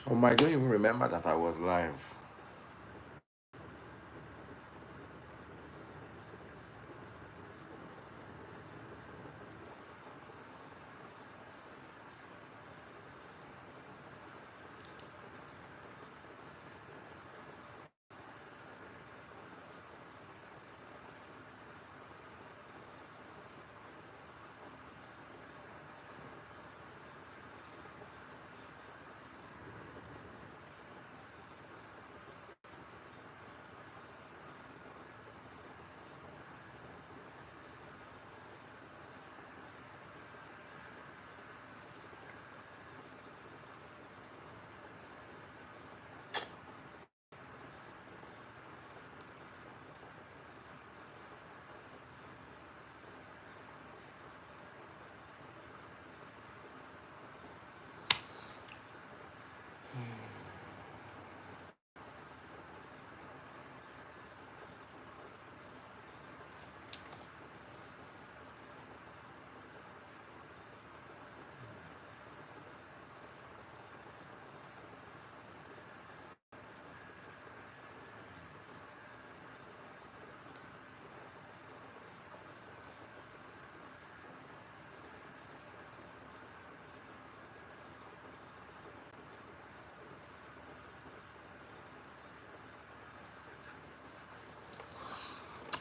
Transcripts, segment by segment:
I don't even remember that I was live.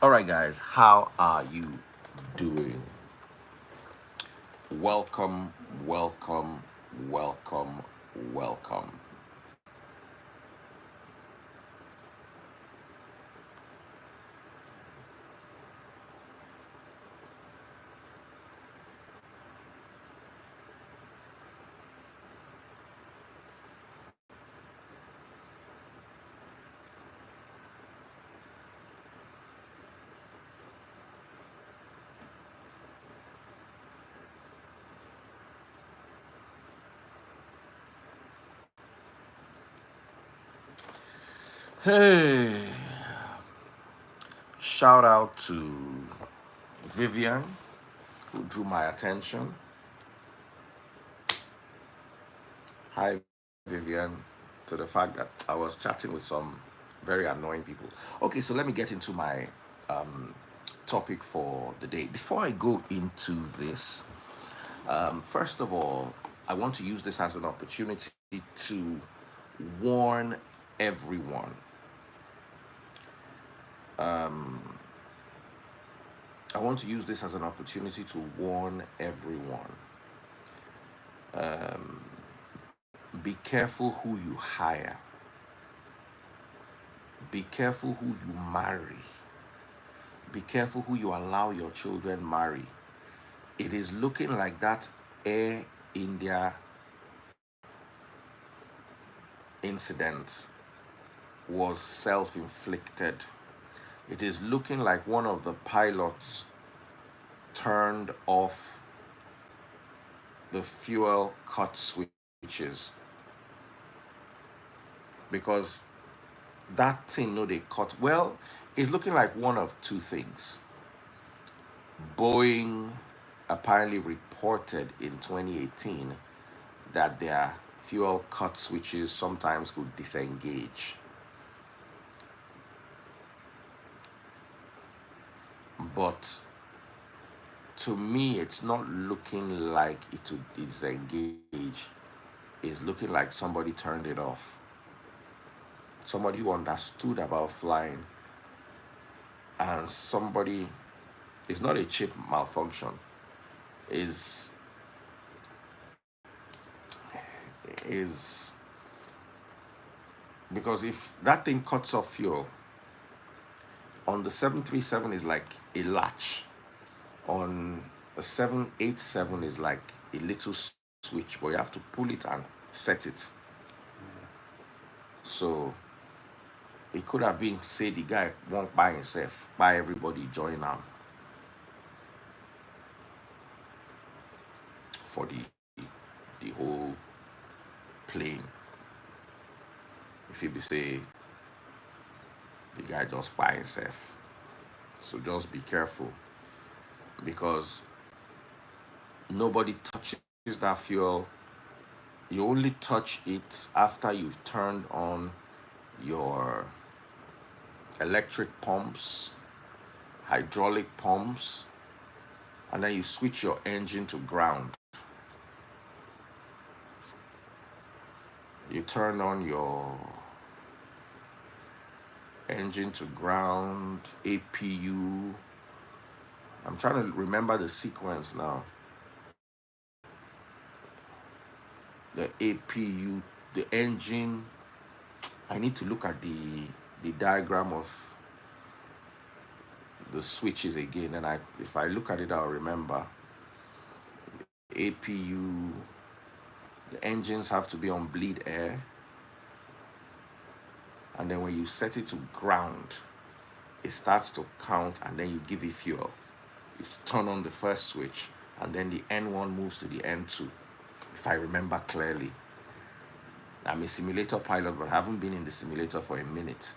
All right, guys, how are you doing? Welcome, welcome, welcome, welcome. Hey, shout out to Vivian who drew my attention. Hi, Vivian, to the fact that I was chatting with some very annoying people. Okay, so let me get into my um, topic for the day. Before I go into this, first of all, I want to use this as an opportunity to warn everyone. I want to use this as an opportunity to warn everyone. Be careful who you hire. Be careful who you marry. Be careful who you allow your children marry. It is looking like that Air India incident was self-inflicted. It is looking like one of the pilots turned off the fuel cut switches because that thing no they cut. Well, it's looking like one of two things. Boeing apparently reported in 2018 that their fuel cut switches sometimes could disengage. But to me, it's not looking like it would disengage. It's looking like somebody turned it off. Somebody who understood about flying, and somebody, it's not a chip malfunction, is is because if that thing cuts off fuel on the 737 is like a latch, on a 787 is like a little switch, but you have to pull it and set it. So it could have been, say, the guy won't buy himself, buy everybody join him for the whole plane. If he be say the guy just buy himself. So just be careful because nobody touches that fuel You only touch it after you've turned on your electric pumps, hydraulic pumps, and then you switch your engine to ground. You turn on your engine to ground, APU. I'm trying to remember the sequence now. The APU, the engine. I need to look at the diagram of the switches again, and if I look at it, I'll remember. APU, the engines have to be on bleed air, and then when you set it to ground, it starts to count, and then you give it fuel. You turn on the first switch, and then the N1 moves to the N2, if I remember clearly. I'm a simulator pilot, but I haven't been in the simulator for a minute.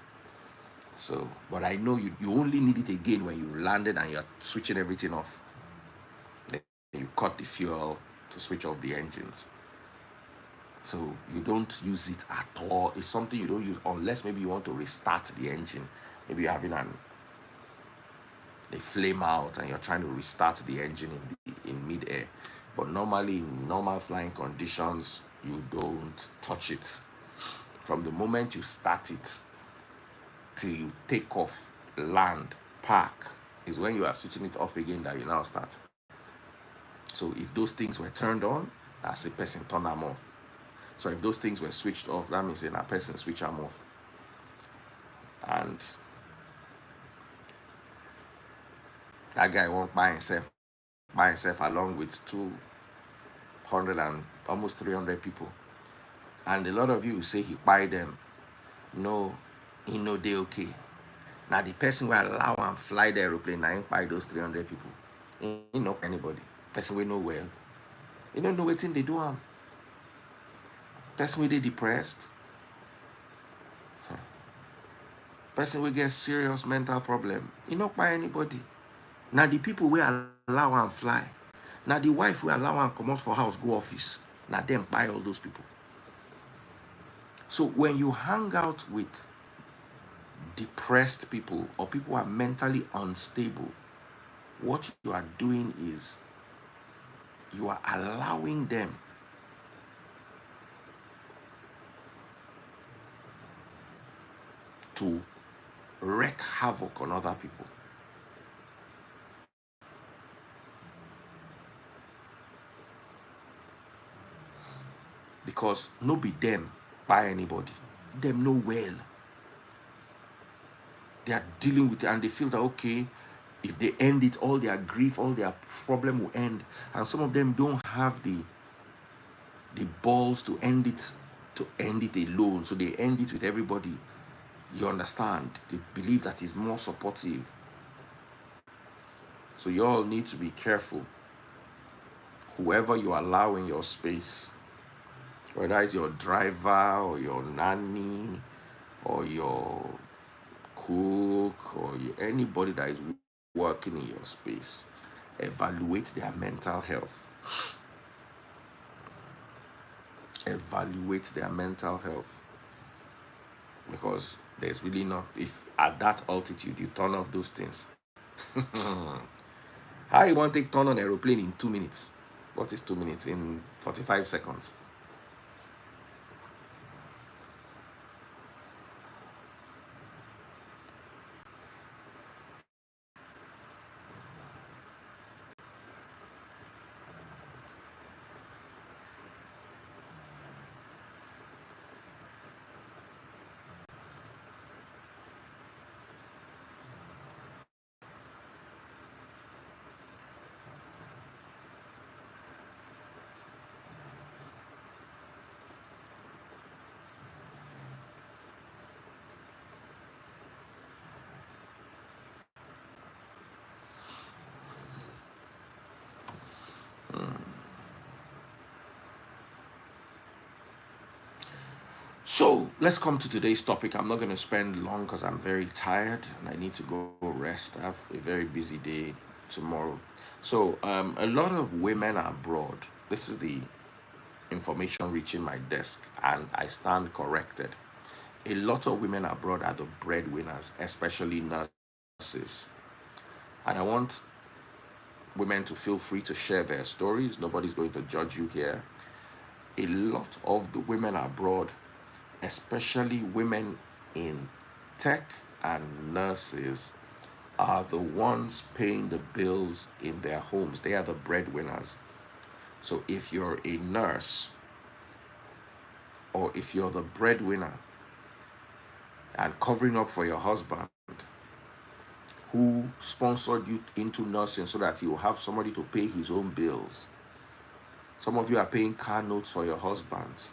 So, but I know you only need it again when you landed and you're switching everything off. Then you cut the fuel to switch off the engines. So you don't use it at all. It's something you don't use unless maybe you want to restart the engine. Maybe you're having a flame out and you're trying to restart the engine in mid-air. But normally in normal flying conditions, you don't touch it. From the moment you start it till you take off, land, park, is when you are switching it off again that you now start. So if those things were turned on, as a person turn them off. So if those things were switched off, that means a person switch them off. And that guy won't buy himself along with 200 and almost 300 people. And a lot of you say he buy them. No, he know they okay. Now the person will allow and fly the aeroplane, I ain't buy those 300 people. He know anybody. Person we know well. You don't know what thing they do. Person we they depressed. Person we get serious mental problem. You not buy anybody. Now the people we allow and fly. Now the wife we allow and come out for house, go office. Now them buy all those people. So when you hang out with depressed people or people who are mentally unstable, what you are doing is you are allowing them to wreak havoc on other people. Because no be them by anybody. Them know well. They are dealing with it and they feel that okay, if they end it, all their grief, all their problem will end. And some of them don't have the balls to end it alone. So they end it with everybody. You understand? They believe that is more supportive. So you all need to be careful. Whoever you allow in your space, whether it's your driver or your nanny or your cook or anybody that is working in your space, evaluate their mental health. Evaluate their mental health. Because there's really not, if at that altitude you turn off those things. How you want to turn on an aeroplane in 2 minutes? What is 2 minutes? In 45 seconds. So let's come to today's topic. I'm not going to spend long because I'm very tired and I need to go rest. I have a very busy day tomorrow. So a lot of women are abroad. This is the information reaching my desk, and I stand corrected. A lot of women abroad are the breadwinners, especially nurses. And I want women to feel free to share their stories. Nobody's going to judge you here. A lot of the women abroad, especially women in tech and nurses, are the ones paying the bills in their homes. They are the breadwinners. So if you're a nurse or if you're the breadwinner and covering up for your husband who sponsored you into nursing so that you will have somebody to pay his own bills. Some of you are paying car notes for your husbands.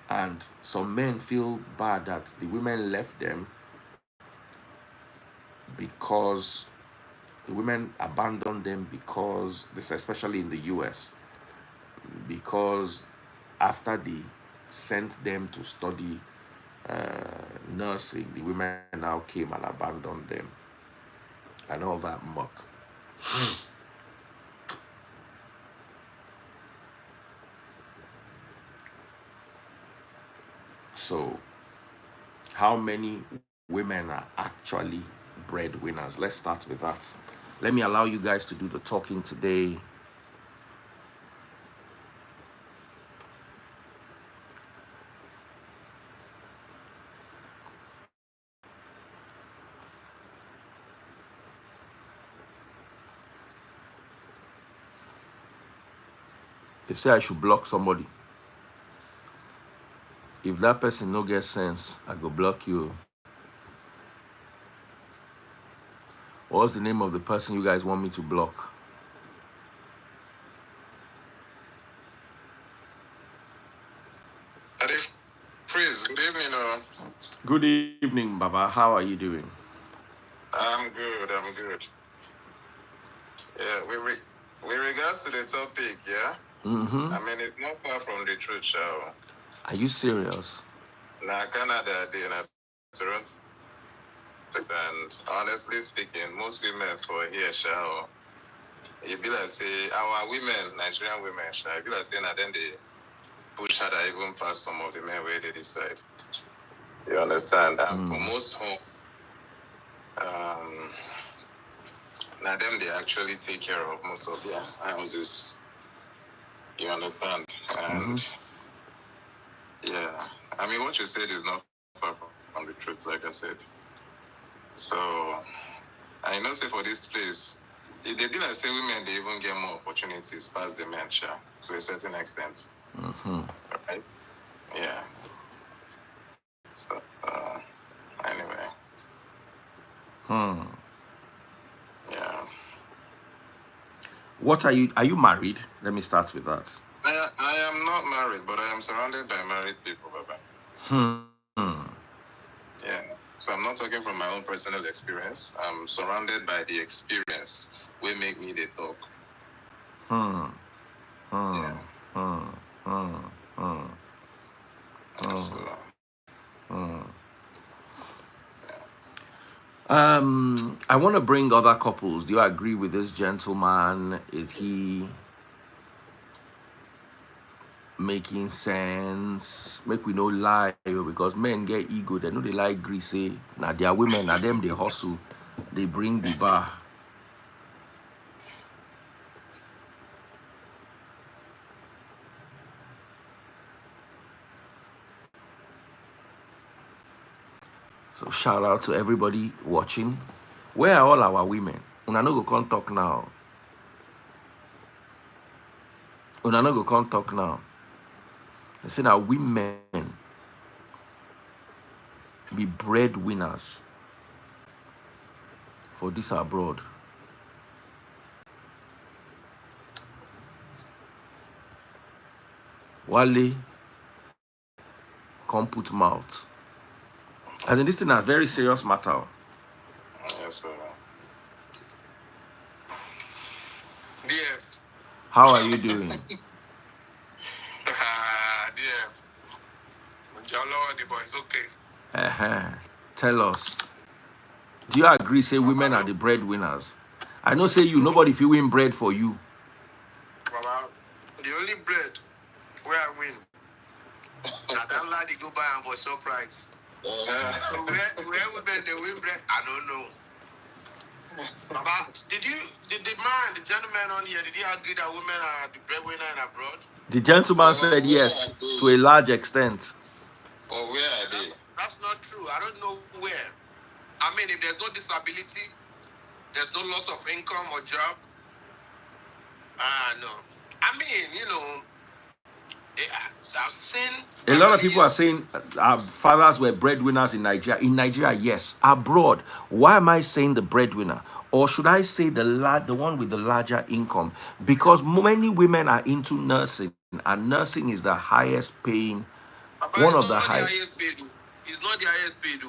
And some men feel bad that the women left them because the women abandoned them because, this especially in the US, because after they sent them to study nursing, the women now came and abandoned them and all that muck. So, how many women are actually breadwinners? Let's start with that. Let me allow you guys to do the talking today. They say I should block somebody. If that person no get sense, I go block you. What's the name of the person you guys want me to block? Chris, good evening. Good evening, Baba. How are you doing? I'm good. Yeah, with regards to the topic, yeah? Mm-hmm. I mean, it's not far from the truth, Shao. Are you serious? Now, Canada, in Toronto, and honestly speaking, most women for here, Shao, it be like say, our women, Nigerian women, Shao, it be like saying that then they push harder even past some of the men where they decide. You understand? And for most home, now them they actually take care of most of their houses. You understand? And yeah, I mean what you said is not far from the truth, like I said. So I know say for this place, they be like say women they even get more opportunities past the men, to a certain extent. Right? Yeah. So anyway. Yeah. What are you married? Let me start with that. I am not married, but I am surrounded by married people, Baba. Yeah. So I'm not talking from my own personal experience. I'm surrounded by the experience will make me the talk. I want to bring other couples. Do you agree with this gentleman? Is he making sense? Make we no lie, because men get ego. They know they like greasy. Now they are women. Now them they hustle. They bring the bar. So shout out to everybody watching. Where are all our women? Una no go come talk now. Una no go come talk now. They say now women be breadwinners for this abroad. Wale come put mouth. As in this thing is a very serious matter. Yes, sir. DF. How are you doing? DF. The boys, okay. Tell us. Do you agree, say women are the breadwinners? I know say you, nobody feel win bread for you. Baba, the only bread where I win. Now that lady go buy and for surprise. So where women they win bread? I don't know. But did the gentleman on here, did he agree that women are the breadwinner in abroad? The gentleman said yes, to a large extent. Or where are they? That's not true. I don't know where. I mean, if there's no disability, there's no loss of income or job. No. I mean, I've seen A lot of people are saying our fathers were breadwinners in Nigeria. In Nigeria, yes. Abroad, why am I saying the breadwinner? Or should I say the one with the larger income? Because many women are into nursing, and nursing is the highest paying, one of the highest. It's not the highest paid.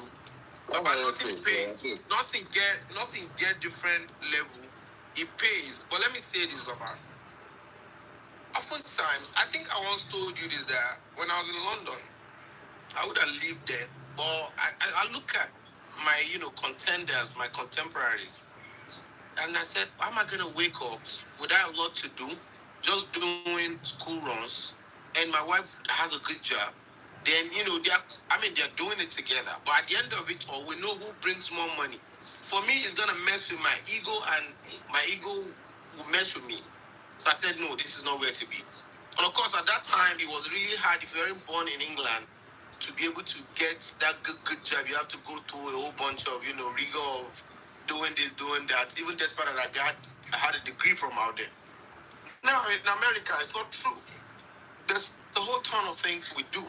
But nothing pays. Nothing get different level. It pays. But let me say this, Baba. Oftentimes, I think I once told you this, that when I was in London, I would have lived there. But I look at my, contenders, my contemporaries, and I said, how am I going to wake up without a lot to do, just doing school runs, and my wife has a good job? Then, they're doing it together. But at the end of it all, we know who brings more money. For me, it's going to mess with my ego, and my ego will mess with me. So I said, no, this is not where to be. And of course, at that time, it was really hard if you weren't born in England to be able to get that good job. You have to go through a whole bunch of, rigor of doing this, doing that. Even despite that I had a degree from out there. Now, in America, it's not true. There's a whole ton of things we do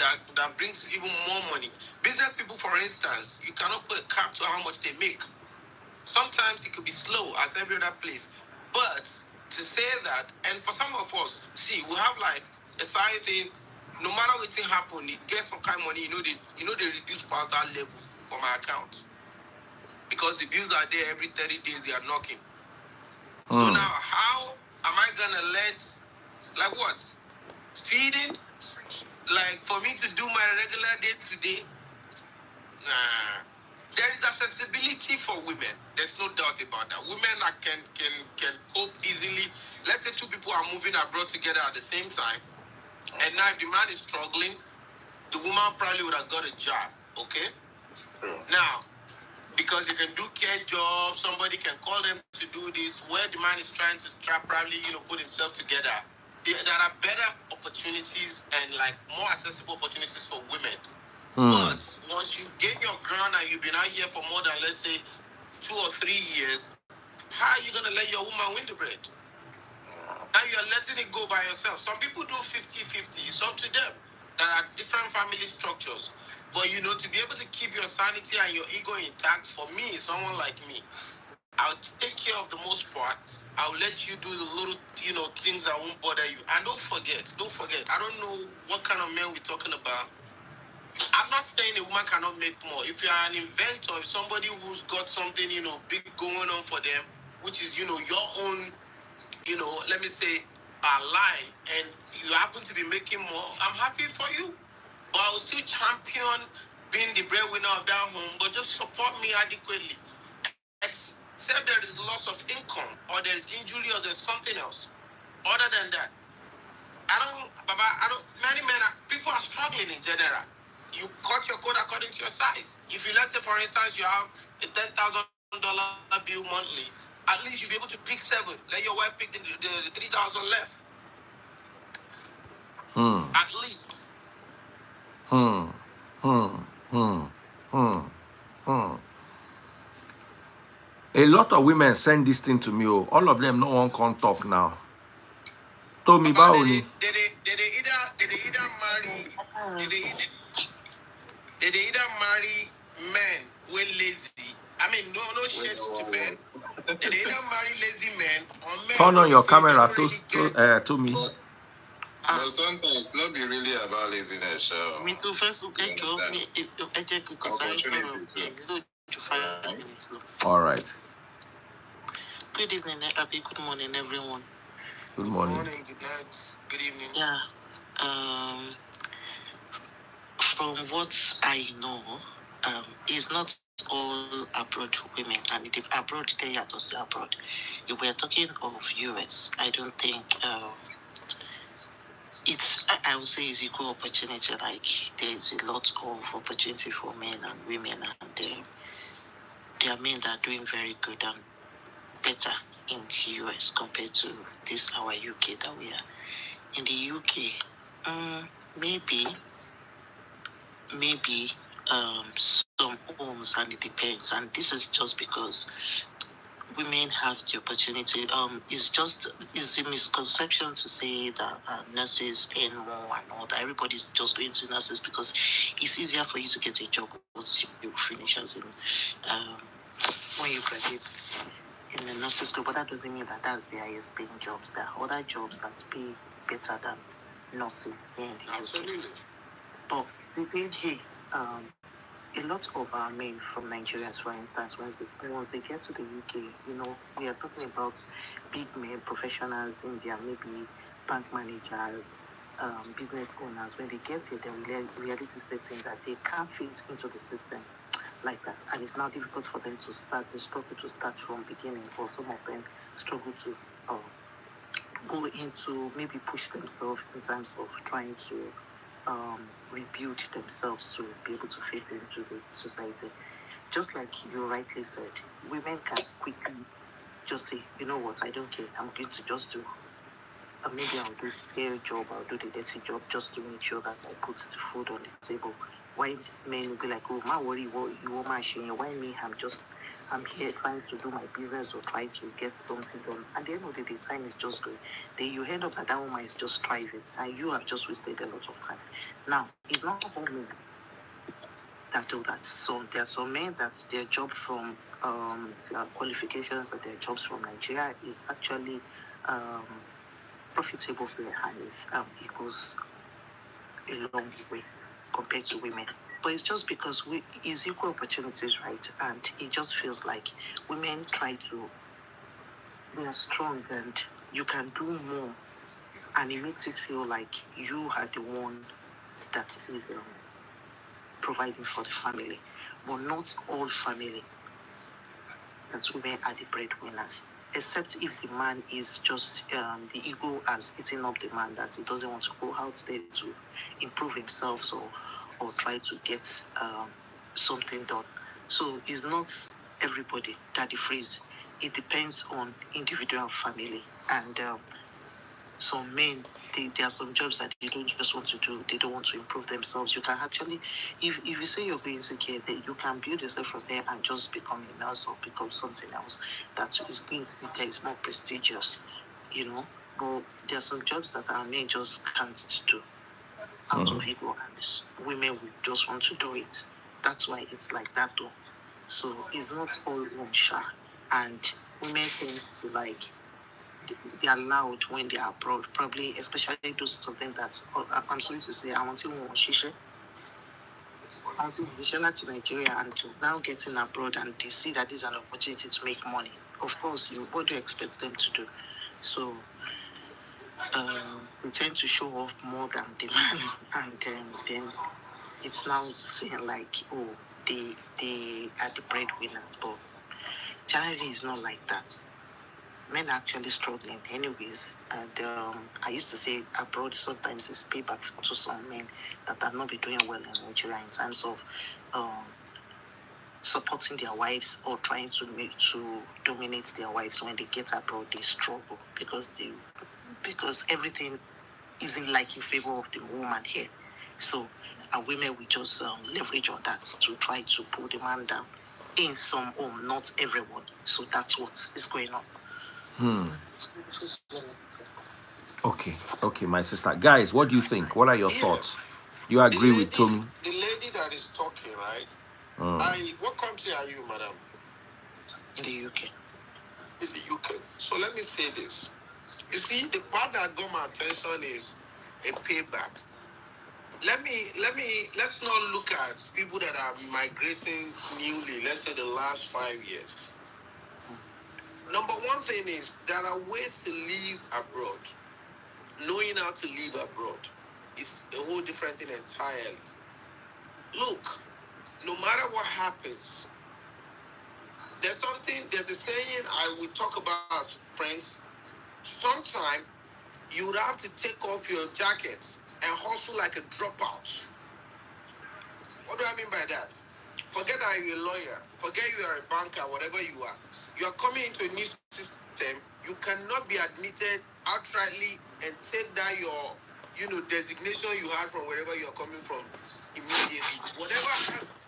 that brings even more money. Business people, for instance, you cannot put a cap to how much they make. Sometimes it could be slow as every other place. But to say that, and for some of us, see, we have like a side thing, no matter what thing happen, it gets some kind of money, they reduce past that level for my account. Because the bills are there every 30 days, they are knocking. So now, how am I gonna like what? Feeding? Like for me to do my regular day-to-day? Nah. There is accessibility for women. There's no doubt about that. Women can cope easily. Let's say two people are moving abroad together at the same time, and now if the man is struggling, the woman probably would have got a job. Okay? Now, because they can do care jobs, somebody can call them to do this, where the man is trying to probably, put himself together. There are better opportunities and like more accessible opportunities for women. But once you gain your ground and you've been out here for more than, let's say, 2 or 3 years, how are you going to let your woman win the bread? Now you're letting it go by yourself. Some people do 50-50. It's up to them. There are different family structures. But, to be able to keep your sanity and your ego intact, for me, someone like me, I'll take care of the most part. I'll let you do the little, things that won't bother you. And don't forget, I don't know what kind of men we're talking about. I'm not saying a woman cannot make more. If you're an inventor, if somebody who's got something, big going on for them, which is, your own, let me say, line, and you happen to be making more, I'm happy for you. But I will still champion being the breadwinner of that home, but just support me adequately. Except there is loss of income, or there is injury, or there's something else. Other than that, many men, people are struggling in general. You cut your code according to your size. If you, let's say, for instance, you have a $10,000 bill monthly, at least you'll be able to pick 7. Let your wife pick the 3,000 left. At least. A lot of women send this thing to me. All of them, no one can talk now. Told me about Did they either marry men who are lazy? I mean, no shit to men. Did they either marry lazy men or men? Turn on your camera to me. But sometimes not be really about laziness. Me too. First, all right. Good evening, Abby. Good morning, everyone. Good morning. Good morning. Good night. Good evening. Yeah. From what I know, it's not all abroad women, and if abroad they have to say abroad. If we're talking of US, I don't think I would say it's equal opportunity. Like there's a lot of opportunity for men and women, and there are men that are doing very good and better in the US compared to this our UK that we are. In the UK, maybe maybe some homes, and it depends. And this is just because women have the opportunity. It's a misconception to say that nurses earn more and all that. Everybody's just going to nurses because it's easier for you to get a job once you finish as in um, when you graduate in the nursing school. But that doesn't mean that that's the highest paying jobs. There are other jobs that pay better than nursing here in the UK. Absolutely. But the thing is, a lot of our men from Nigerians, for instance, once they get to the UK, we are talking about big men, professionals in there, maybe bank managers, business owners. When they get here, the reality sets in that they can't fit into the system like that, and it's now difficult for them to start. They struggle to start from beginning, or some of them struggle to go into maybe push themselves in terms of trying to rebuild themselves to be able to fit into the society. Just like you rightly said, women can quickly just say, you know what, I don't care, I'm going to just do, maybe I'll do the hair job, I'll do the dirty job just to make sure that I put the food on the table. Why men will be like, oh, my worry, what you want my share? Why me? I'm here trying to do my business or try to get something done. At the end of the day, time is just going. Then you end up that woman is just striving, and you have just wasted a lot of time. Now, it's not all men that do that. So there are some men that their job from their qualifications or their jobs from Nigeria is actually profitable for their hands. It goes a long way compared to women. But it's just because it's equal opportunities, right? And it just feels like women they are strong and you can do more. And it makes it feel like you are the one that is providing for the family. But not all family that women are the breadwinners. Except if the man is just the ego has eaten up the man, that he doesn't want to go out there to improve himself or try to get something done. So it's not everybody that the phrase. It depends on individual family, and some men, there are some jobs that they don't just want to do. They don't want to improve themselves. You can actually, if you say you're going to care, then you can build yourself from there and just become a nurse or become something else that is going to be there, is more prestigious, But there are some jobs that our men just can't do out of ego, and women will just want to do it. That's why it's like that, though. So it's not all one share, and women tend to they are loud when they are abroad, probably especially those of them that I'm sorry to say, I want to shisha. I want to to Nigeria and to now getting abroad, and they see that this is an opportunity to make money. Of course, what do you expect them to do? So they tend to show off more than the man, and then it's now saying like, oh, they are the breadwinners, but generally it's not like that. Men are actually struggling anyways, and I used to say abroad sometimes it's payback to some men that are not be doing well in Nigeria in terms of supporting their wives or trying to dominate their wives. When they get abroad, they struggle because everything isn't like in favor of the woman here. So and women will just leverage on that to try to pull the man down in some home, not everyone. So that's what is going on. Okay, my sister. Guys, what do you think? What are your thoughts? Do you agree with Tommy? The lady that is talking, right? What country are you, madam? In the UK. In the UK. So let me say this. You see, the part that got my attention is a payback. Let's not look at people that are migrating newly, let's say the last 5 years. Number one thing is there are ways to live abroad. Knowing how to live abroad is a whole different thing entirely. Look, no matter what happens, there's a saying I will talk about as friends. Sometimes you would have to take off your jacket and hustle like a dropout. What do I mean by that? Forget that you're a lawyer. Forget you are a banker, whatever you are. You are coming into a new system. You cannot be admitted outrightly and take that your, designation you had from wherever you are coming from immediately. Whatever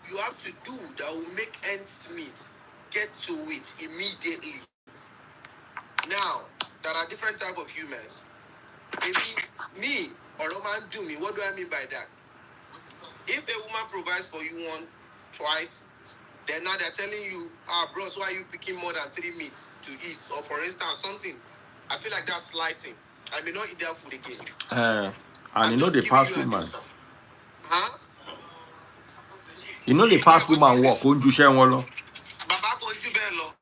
you have to do that will make ends meet, get to it immediately. Now, there are different type of humans. Maybe me or a man do me. What do I mean by that? If a woman provides for you once, twice, then now they're telling you, bros, why are you picking more than 3 meats to eat? Or for instance, something. I feel like that's slighting. I may not eat that food again. And I'm you know just the giving past you a woman. discount. Huh? You know the Yeah, past what you woman say? walk on Jushen Wolo. Baba Konjubelo.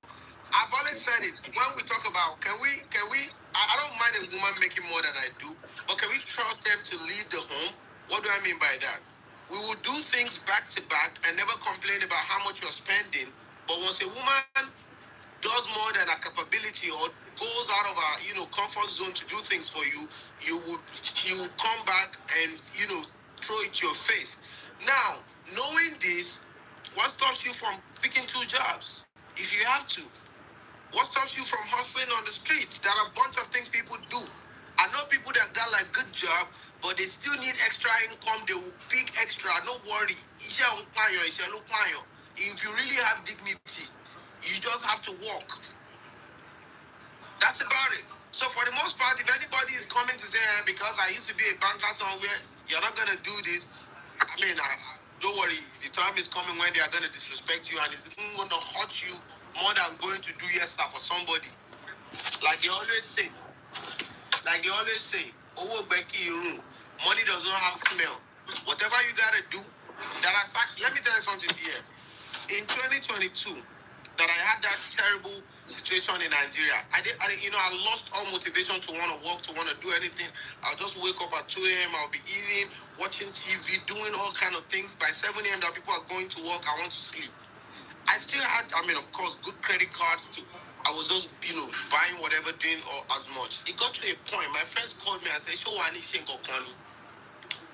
I've always said it. When we talk about, can we, I don't mind a woman making more than I do, but can we trust them to lead the home? What do I mean by that? We will do things back to back and never complain about how much you're spending. But once a woman does more than her capability or goes out of her, comfort zone to do things for you, you will come back and, throw it to your face. Now, knowing this, what stops you from picking 2 jobs if you have to? What stops you from hustling on the streets? There are a bunch of things people do. I know people that got like good job, but they still need extra income. They will pick extra. No worry. If you really have dignity, you just have to walk. That's about it. So for the most part, if anybody is coming to say, because I used to be a banker somewhere, you're not going to do this, don't worry. The time is coming when they are going to disrespect you and it's going to hurt you more than going to do yes sir for somebody. Like they always say, "Owo Becky room, money does not have smell." Whatever you gotta do, let me tell you something here. In 2022, that I had that terrible situation in Nigeria. I lost all motivation to want to work, to want to do anything. I'll just wake up at 2 a.m. I'll be eating, watching TV, doing all kind of things. By 7 a.m. that people are going to work, I want to sleep. I still had, of course, good credit cards too. I was just, buying whatever, doing or as much. It got to a point, my friends called me and said, "Show Wani Shengo Kani."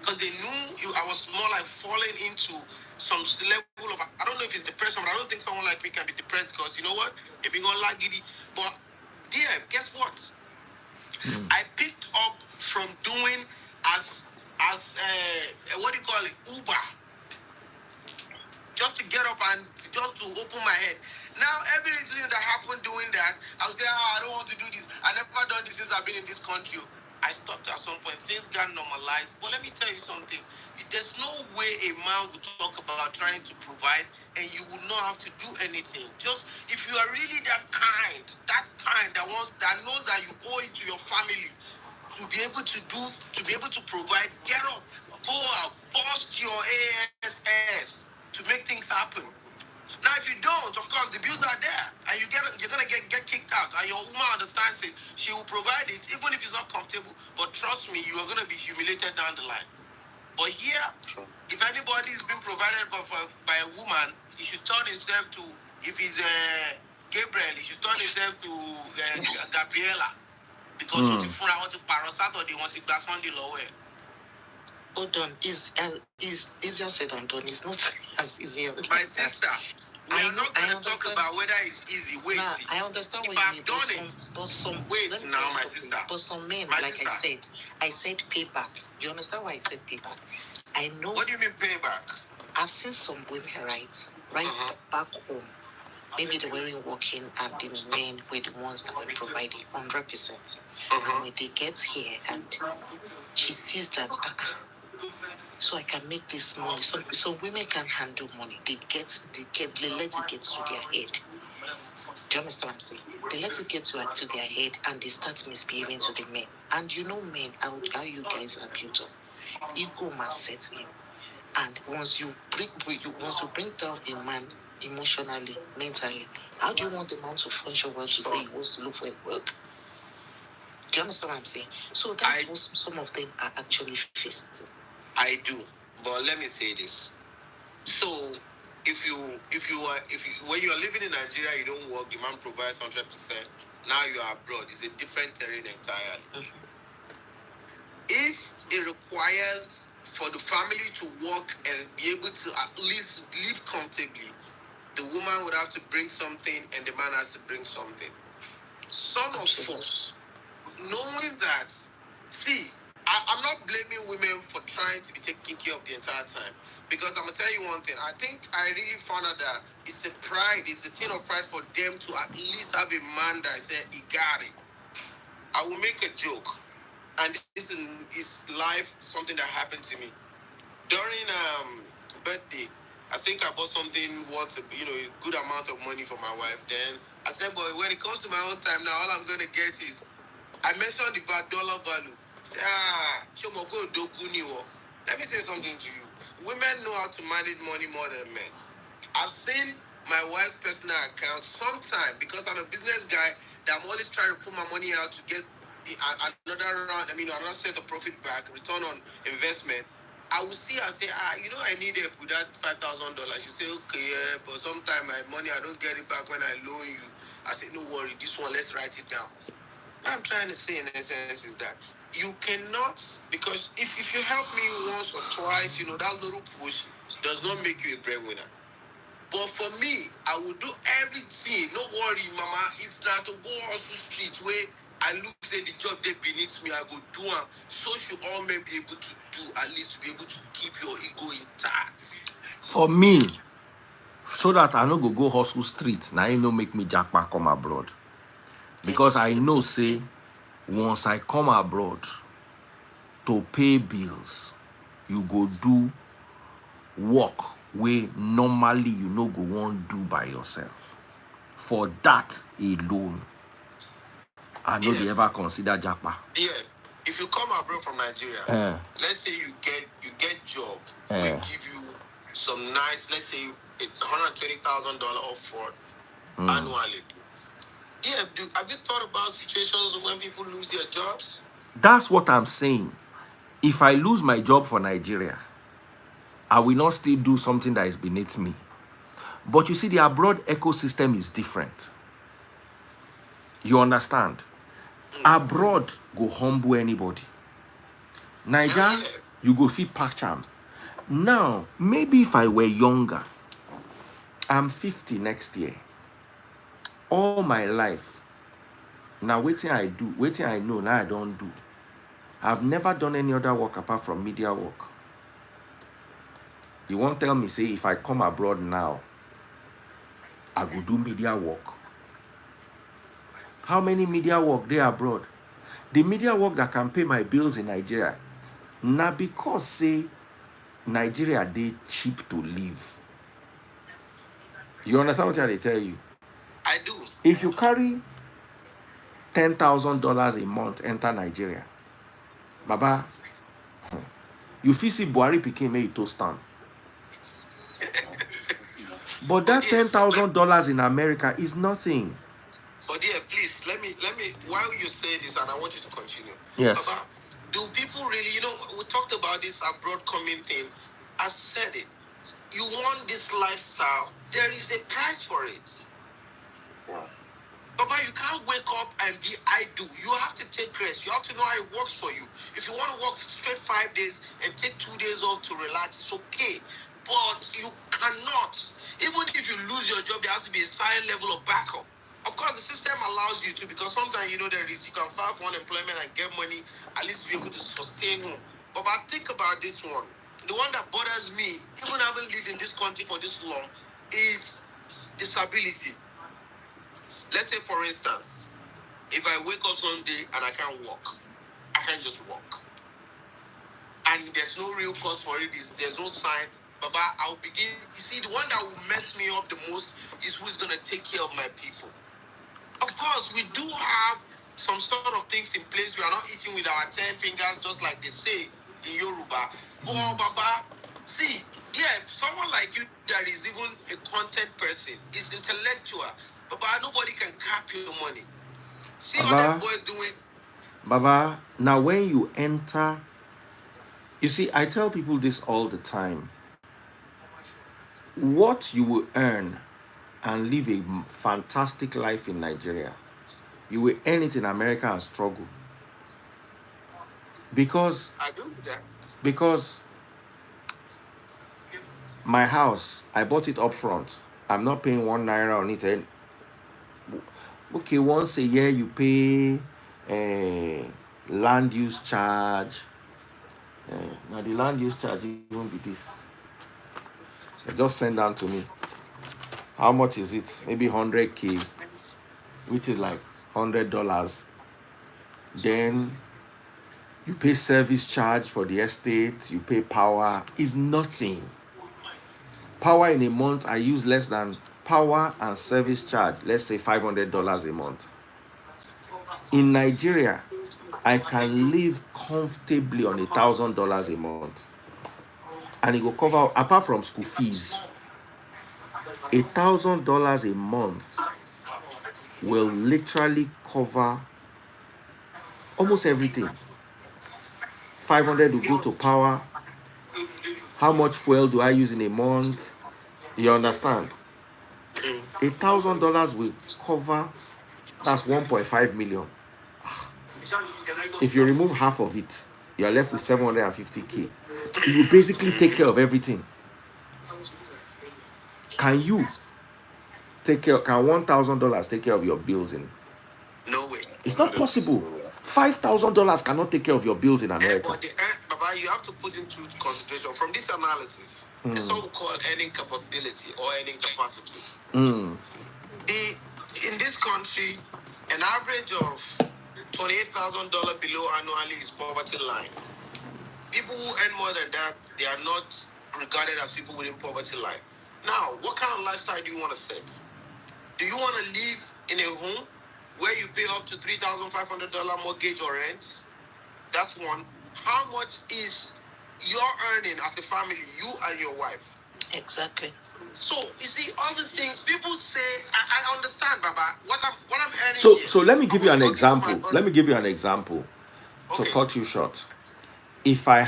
Because they knew I was more like falling into some level of, I don't know if it's depression, but I don't think someone like me can be depressed because, you know what? If you're going to lag giddy. But, dear, guess what? I picked up from doing as what do you call it? Uber. Just to get up and just to open my head. Now, everything that happened doing that, I was there, I don't want to do this. I never done this since I've been in this country. I stopped at some point. Things got normalized. But let me tell you something. There's no way a man will talk about trying to provide and you will not have to do anything. Just if you are really that kind that knows that you owe it to your family to be able to provide, get up, go out, bust your ass to make things happen. Now, if you don't, of course, the bills are there, and you're gonna get kicked out. And your woman understands it. She will provide it, even if it's not comfortable. But trust me, you are gonna be humiliated down the line. But here, if anybody is being provided by a woman, he should turn himself to. If he's Gabriel, he should turn himself to Gabriela, because what if I want to paro Saturday, want to go Sunday lower. Hold on, is easier said than done. It's not as easy as my sister. We are not going to talk about whether it's easy. Wait, I understand what you mean. But some wait now, my sister. But some men, my like sister. I said payback. You understand why I said payback? I know. What do you mean payback? I've seen some women, right back home. Maybe they weren't working and the men were the ones that were providing 100%. And when they get here and she sees that so I can make this money. So women can handle money. They let it get to their head. Do you understand what I'm saying? They let it get to their head and they start misbehaving to the men. And you know men, how you guys are built up. Ego must set in. And once you bring down a man emotionally, mentally, how do you want the man to function well to say he wants to look for a work? Do you understand what I'm saying? So that's what some of them are actually facing. I do, but let me say this. So, when you are living in Nigeria, you don't work, the man provides 100%. Now you are abroad, it's a different terrain entirely. it requires for the family to work and be able to at least live comfortably. The woman would have to bring something and the man has to bring something. Some of us, knowing that, see, I'm not blaming women for trying to be taken care of the entire time. Because I'm going to tell you one thing. I think I really found out that it's a pride, it's a thing of pride for them to at least have a man that said, he got it. I will make a joke. And this is life, something that happened to me. During birthday, I think I bought something worth a good amount of money for my wife. Then I said, boy, when it comes to my own time now, all I'm gonna get is I mentioned the dollar value. Say, let me say something to you. Women know how to manage money more than men. I've seen my wife's personal account sometime because I'm a business guy that I'm always trying to put my money out to get another round, another set of profit back, return on investment. I will see her say, I need help with that $5,000. You say, okay, yeah, but sometimes my money, I don't get it back when I loan you. I say, no worry, this one, let's write it down. What I'm trying to say in essence is that you cannot, because if you help me once or twice, that little push does not make you a breadwinner. But for me, I will do everything. No worry, mama. If not to go hustle street where I look say the job they beneath me, I go do them. So should all men be able to do, at least to be able to keep your ego intact. For me, so that I no go hustle street, now you no make me JAPA come abroad. Because I know, say, once I come abroad to pay bills, you go do work where normally you no go want do by yourself. For that alone, I know they ever consider JAPA. Yeah. If you come abroad from Nigeria, let's say you get job, we give you some nice, let's say it's $120,000 upfront annually. Yeah, have you thought about situations when people lose their jobs? That's what I'm saying. If I lose my job for Nigeria, I will not still do something that is beneath me. But you see, the abroad ecosystem is different. You understand? Abroad go humble anybody. Niger, you go fit patch am. Now, maybe if I were younger, I'm 50 next year. All my life, now waiting I do, waiting I know, now I don't do. I've never done any other work apart from media work. You won't tell me, say, if I come abroad now, I go do media work. How many media work there abroad? The media work that can pay my bills in Nigeria, now because, say, Nigeria, they cheap to live. You understand what I tell you? I do. If you carry $10,000 a month enter Nigeria, Baba, you feel see Buhari pikin make it to stand. But that $10,000 in America is nothing. But dear, please let me while you say this, and I want you to continue. Yes. Baba, do people really, we talked about this abroad coming thing. I've said it. You want this lifestyle, there is a price for it. Baba, you can't wake up and be idle. You have to take rest. You have to know how it works for you. If you want to work straight 5 days and take 2 days off to relax, it's okay. But you cannot. Even if you lose your job, there has to be a certain level of backup. Of course, the system allows you to, because sometimes you can file for unemployment and get money, at least be able to sustain home. But think about this one. The one that bothers me, even having lived in this country for this long, is disability. Let's say, for instance, if I wake up someday and I can't walk, I can't just walk. And there's no real cause for it, there's no sign. Baba, I'll begin. You see, the one that will mess me up the most is who's going to take care of my people. Of course, we do have some sort of things in place. We are not eating with our 10 fingers, just like they say in Yoruba. But, Baba, see, yeah, someone like you that is even a content person, is intellectual. Baba, nobody can cap your money. See what that boy is doing? Baba, now when you enter, you see, I tell people this all the time. What you will earn and live a fantastic life in Nigeria, you will earn it in America and struggle. Because I do that. because my house, I bought it up front. I'm not paying 1 naira on it. And okay, once a year you pay land use charge. Now the land use charge even be this. They just send down to me. How much is it? Maybe 100K, which is like $100. Then you pay service charge for the estate. You pay power. Is nothing. Power in a month, I use less than power and service charge. Let's say $500 a month. In Nigeria, I can live comfortably on $1,000 a month, and it will cover, apart from school fees, $1,000 a month will literally cover almost everything. 500 will go to power. How much fuel do I use in a month? You understand? $1,000 will cover. That's 1.5 million. If you remove half of it, you are left with 750K. It will basically take care of everything. Can you take care? Can $1,000 take care of your bills in? No way. It's not possible. $5,000 cannot take care of your bills in America. But Baba, you have to put into consideration from this analysis. It's what we call earning capability or earning capacity. In this country, an average of $28,000 below annually is poverty line. People who earn more than that, they are not regarded as people within poverty line. Now, what kind of lifestyle do you want to set? Do you want to live in a home where you pay up to $3,500 mortgage or rent? That's one. How much is your earning as a family, you and your wife? Exactly. So you see, all these things people say. I understand, Baba. What I'm earning. So let me give you an example. Let me give you an example to cut you short. If I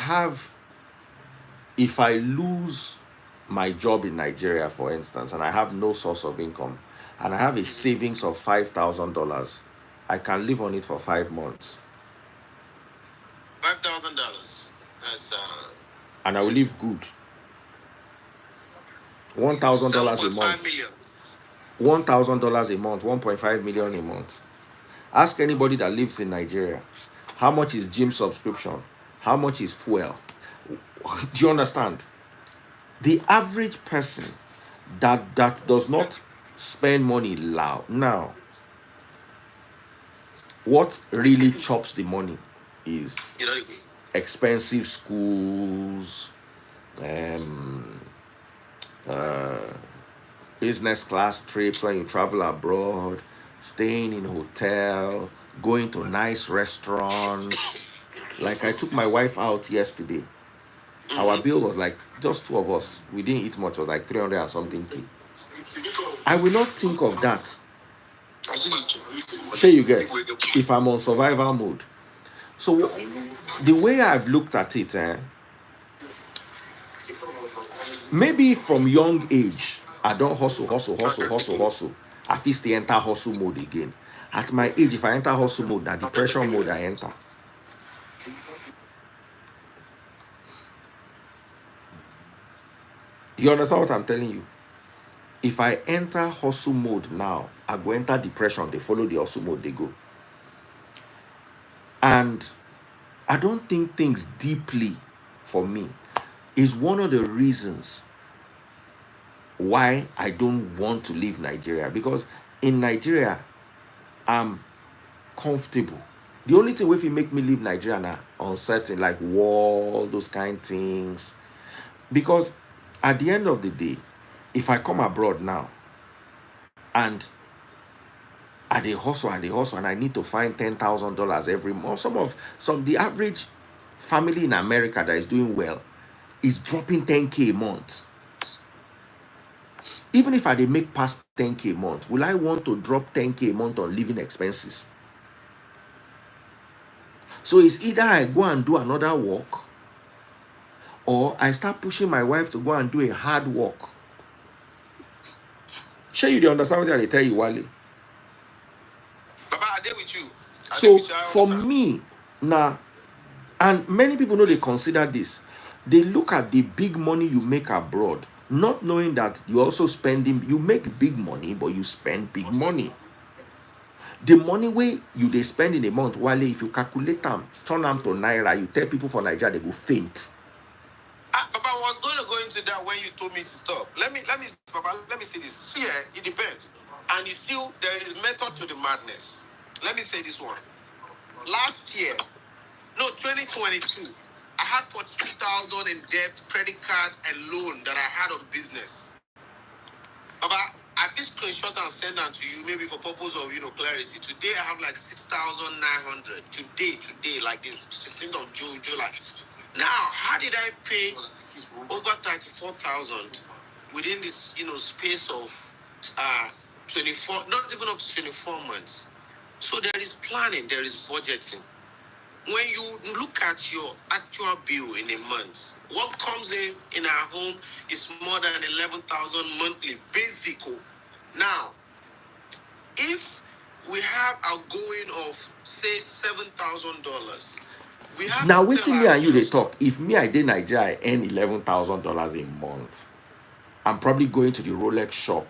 lose my job in Nigeria, for instance, and I have no source of income, and I have a savings of $5,000, I can live on it for 5 months. $5,000. That's and I will live good. $1,000 a month. $1,000 a month, 1.5 million a month. Ask anybody that lives in Nigeria, how much is gym subscription? How much is fuel? Do you understand? The average person that does not spend money loud. Now, what really chops the money is expensive schools, business class trips when you travel abroad, staying in hotel, going to nice restaurants. Like I took my wife out yesterday. Our bill was like, just two of us. We didn't eat much. It was like 300 and something K. I will not think of that. Sure you get, if I'm on survival mode. So the way I've looked at it, maybe from young age, I don't hustle. I feel to enter hustle mode again. At my age, if I enter hustle mode, that depression mode I enter. You understand what I'm telling you? If I enter hustle mode now, I go enter depression. They follow the hustle mode, they go. And I don't think things deeply for me is one of the reasons why I don't want to leave Nigeria. Because in Nigeria, I'm comfortable. The only thing if you make me leave Nigeria now, uncertain, like war, those kind of things. Because at the end of the day, if I come abroad now and I hustle and I need to find $10,000 every month, the average family in America that is doing well is dropping 10K a month. Even if I make past 10K a month, will I want to drop 10K a month on living expenses? So it's either I go and do another work, or I start pushing my wife to go and do a hard work. Sure, you understand what I tell you, Wale? Baba, I did with you. So for me, now, And many people know they consider this. They look at the big money you make abroad, not knowing that you also spending, you make big money, but you spend big money. The money way you they spend in a month, while if you calculate them, turn them to naira, you tell people for Nigeria they go faint. Papa, I was going to go into that when you told me to stop. Papa, let me say this. Here, it depends. And you feel there is method to the madness. Let me say this one. Last year, no, 2022, I had 42,000 in debt, credit card, and loan that I had on business. Papa, I did screenshot and send them to you, maybe for purpose of clarity. Today I have like 6,900. Today, like this, 16th of July. Now, how did I pay over 34,000 within this space of 24, not even up to 24 months? So there is planning, there is budgeting. When you look at your actual bill in a month, what comes in our home is more than 11,000 monthly basic. Now, if we have a going of say $7,000, we have now to waiting tell me and you they ourselves, talk. If me I did Nigeria, I earn $11,000 a month, I'm probably going to the Rolex shop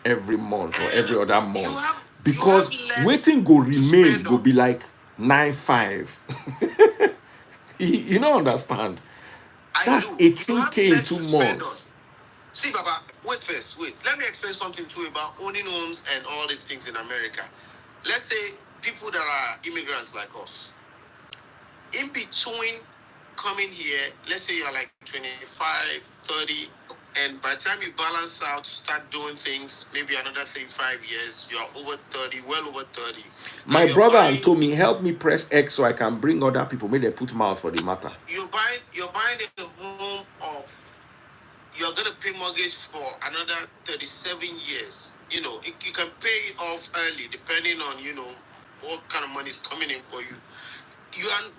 every month or every other month, because waiting go remain go be like 9,500. You don't understand. That's 18K in 2 months. See, Baba, wait first, wait. Let me explain something too about owning homes and all these things in America. Let's say people that are immigrants like us. In between coming here, let's say you're like 25, 30, and by the time you balance out, start doing things, maybe another 3-5 years, you're over 30, well over 30. My brother and told me, help me press X so I can bring other people, maybe they put mouth for the matter. You're buying a home of, you're going to pay mortgage for another 37 years. You can pay it off early depending on, what kind of money is coming in for you.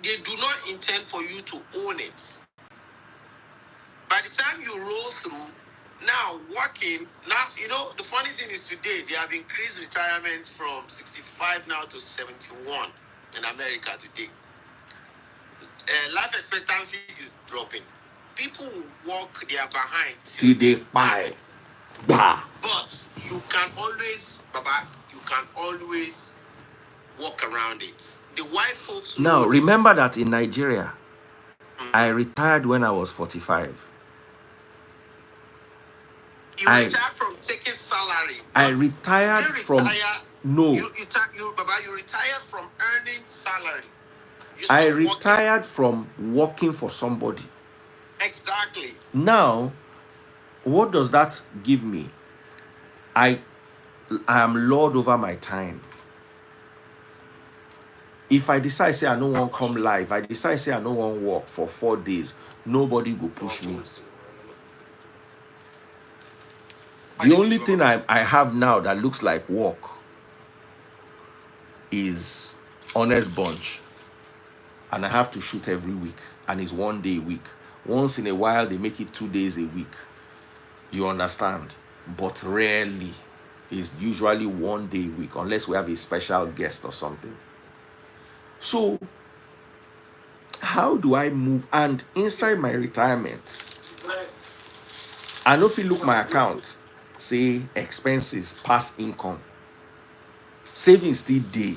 They do not intend for you to own it. By the time you roll through, now working, the funny thing is today, they have increased retirement from 65 now to 71 in America today. Life expectancy is dropping. People will walk their behind till they buy. Bah. But you can always, Baba, walk around it. The white folks now remember that in Nigeria, I retired when I was 45. You retired from taking salary. I retired from no. You retired from earning salary. I retired from working for somebody. Exactly. Now, what does that give me? I am lord over my time. If I decide say I don't want to come live, I decide say I don't want to work for 4 days, nobody will push me. The only thing I have now that looks like work is Honest Bunch. And I have to shoot every week. And it's 1 day a week. Once in a while, they make it 2 days a week. You understand? But rarely. It's usually 1 day a week. Unless we have a special guest or something. So, how do I move? And inside my retirement, I know if you look my account, say expenses, past income, savings still day.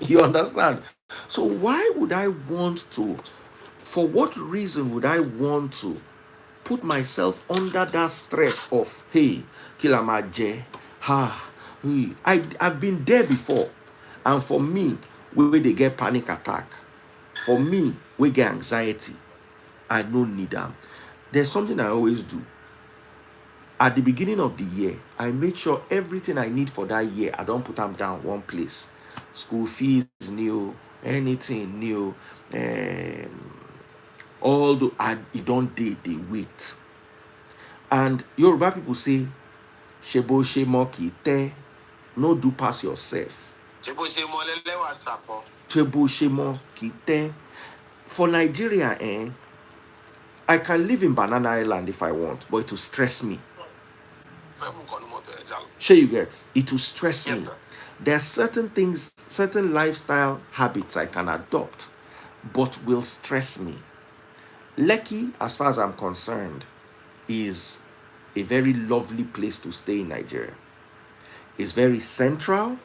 You understand? So why would I want to, for what reason would I want to put myself under that stress of, hey, kilamaje, I've been there before. And for me, where they get panic attack, for me, we get anxiety, I don't need them. There's something I always do. At the beginning of the year, I make sure everything I need for that year, I don't put them down one place. School fees new, anything new, although you don't they wait. And Yoruba people say, Shebo shemo kite, no do pass yourself. Shebo shemo kite. For Nigeria, I can live in Banana Island if I want, but it will stress me. Sure, you get it will stress me. Sir. There are certain things, certain lifestyle habits I can adopt but will stress me. Lekki, as far as I'm concerned, is a very lovely place to stay in Nigeria. It's very central.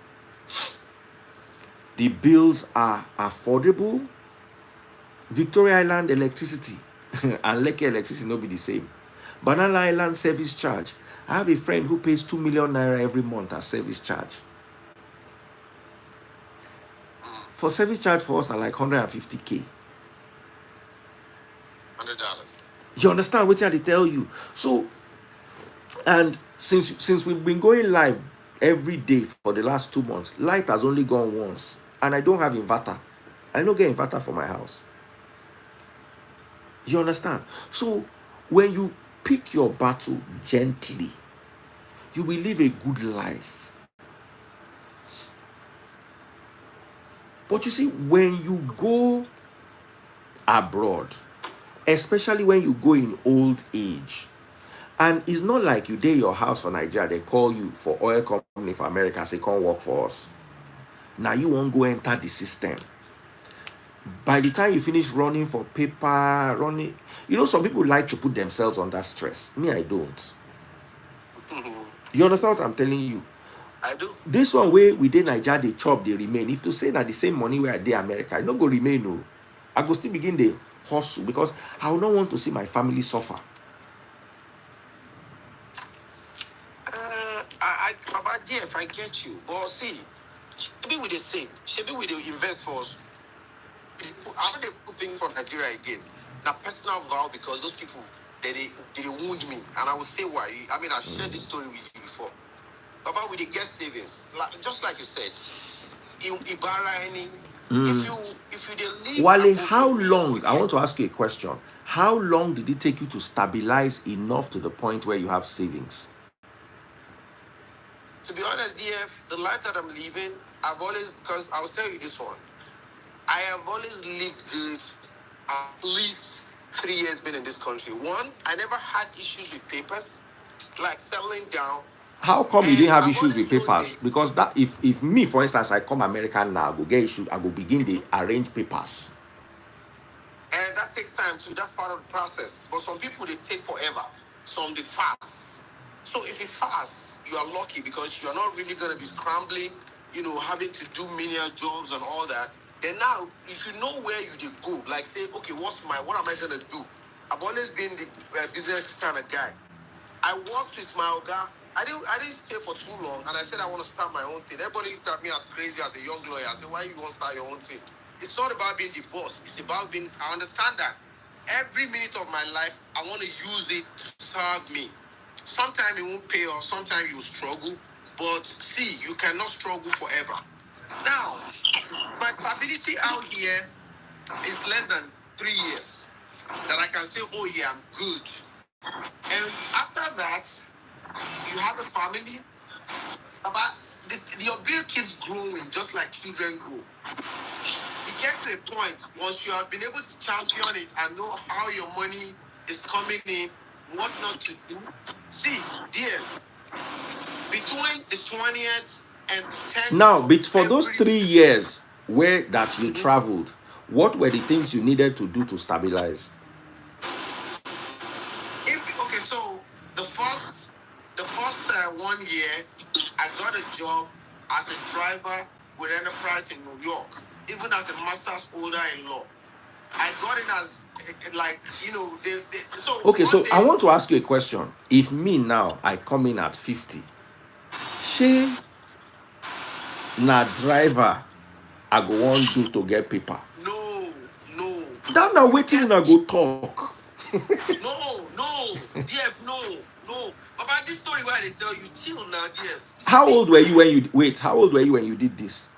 The bills are affordable. Victoria Island electricity and Lekki electricity no be the same. Banana Island service charge. I have a friend who pays 2 million naira every month as service charge. For service charge for us, are like 150K. $100. You understand what I tell you? So, and since we've been going live every day for the last 2 months, light has only gone once, and I don't have inverter. I don't get inverter for my house. You understand? So, when you pick your battle gently, you will live a good life. But you see, when you go abroad, especially when you go in old age, and it's not like you did your house for Nigeria, they call you for oil company for America, say, come work for us. Now you won't go enter the system. By the time you finish running for paper, some people like to put themselves under stress. Me, I don't. You understand what I'm telling you? I do. This one where we did Nigeria, they chop, they remain. If to say that the same money where I did America, I not go remain. No. I go still begin the hustle because I will not want to see my family suffer. Baba Jeff, I get you. But see, maybe with the same, maybe with the investors, I know they put things for Nigeria again. Now, personal vow, because those people, they wound me. And I will say why. I mean, I shared this story with you before. Baba, with the guest savings, just like you said, Ibarra, if you leave Wale, how long, I want to ask you a question. How long did it take you to stabilize enough to the point where you have savings? To be honest, DF, the life that I'm living, I've always, because I will tell you this one, I have always lived good, at least 3 years been in this country. One, I never had issues with papers, like settling down. How come you didn't have issues with papers? Because that if me, for instance, I come America now, I go get issues, I go begin to arrange papers. And that takes time too. That's part of the process. But some people, they take forever. Some, they fast. So if you fast, you are lucky because you're not really going to be scrambling, having to do menial jobs and all that. Then now, if you know where you did go, like say, okay, what am I going to do? I've always been the business kind of guy. I worked with my Oga. I didn't stay for too long, and I said I want to start my own thing. Everybody looked at me as crazy as a young lawyer. I said, why you want to start your own thing? It's not about being the boss. It's about being, I understand that. Every minute of my life, I want to use it to serve me. Sometimes it won't pay off. Sometimes you'll struggle. But see, you cannot struggle forever. Now, my stability out here is less than 3 years. That I can say, oh yeah, I'm good. And after that, you have a family. But your bill keeps growing just like children grow. It gets to a point, once you have been able to champion it and know how your money is coming in, what not to do. See, dear, between the 20th and 10th. Now, for those 3 years that you traveled, what were the things you needed to do to stabilize? Okay, so the first 1 year, I got a job as a driver with Enterprise in New York, even as a master's holder in law. I got it as so I want to ask you a question. If me now, I come in at 50, she na driver I go want do to get paper? No. That now waiting I go talk. No, DF, no. About this story where they tell you, chill now, DF. How old were you when you did this?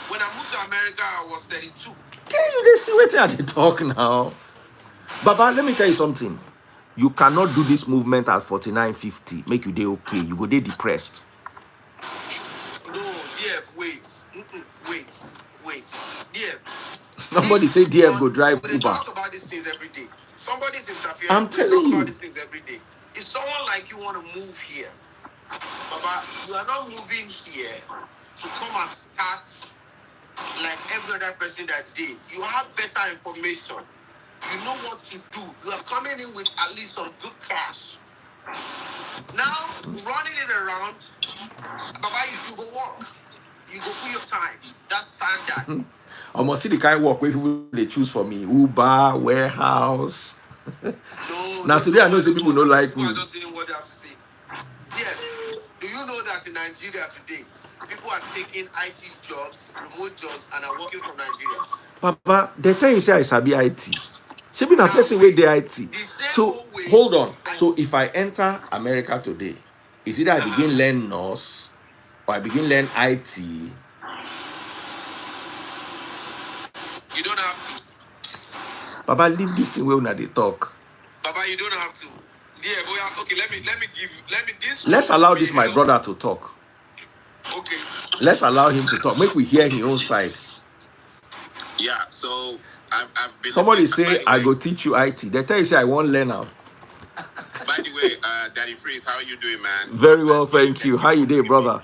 When I moved to America, I was 32. Can you see what they talk now? Baba, let me tell you something. You cannot do this movement at 49, 50. Make you day okay. You go day depressed. No, DF, wait. DF. Somebody say DF go drive Uber. They talk about these things every day. Somebody's interfering. I'm telling you. About these things every day. If someone like you want to move here, Baba, you are not moving here to come and start like every other person that did. You have better information. You know what to do. You are coming in with at least some good cash. Now, running it around, Baba, you go work. You go put your time. That's standard. Almost see the kind of work where people they choose for me. Uber, warehouse. No, Now today I know some people don't like people me. are just saying what they have to say. Yeah. Do you know that in Nigeria today, people are taking IT jobs, remote jobs, and are working from Nigeria? Papa, the time you say I sabi IT. She be a Now, person with wait. the IT. The same So old way. hold on. So if I enter America today, is it I begin learn nurse or I begin learn IT? You don't have to. Papa, leave this thing where they talk. Baba, you don't have to. Yeah, boy. Okay, let me give you. This. Let's allow this my brother to talk. Okay. Let's allow him to talk. Make we hear his own side. Yeah, so I've been Somebody listening. say I go teach you IT. They tell you say I won't learn now. By the way, Daddy Freeze, how are you doing, man? Very well, thank you. How you doing, brother?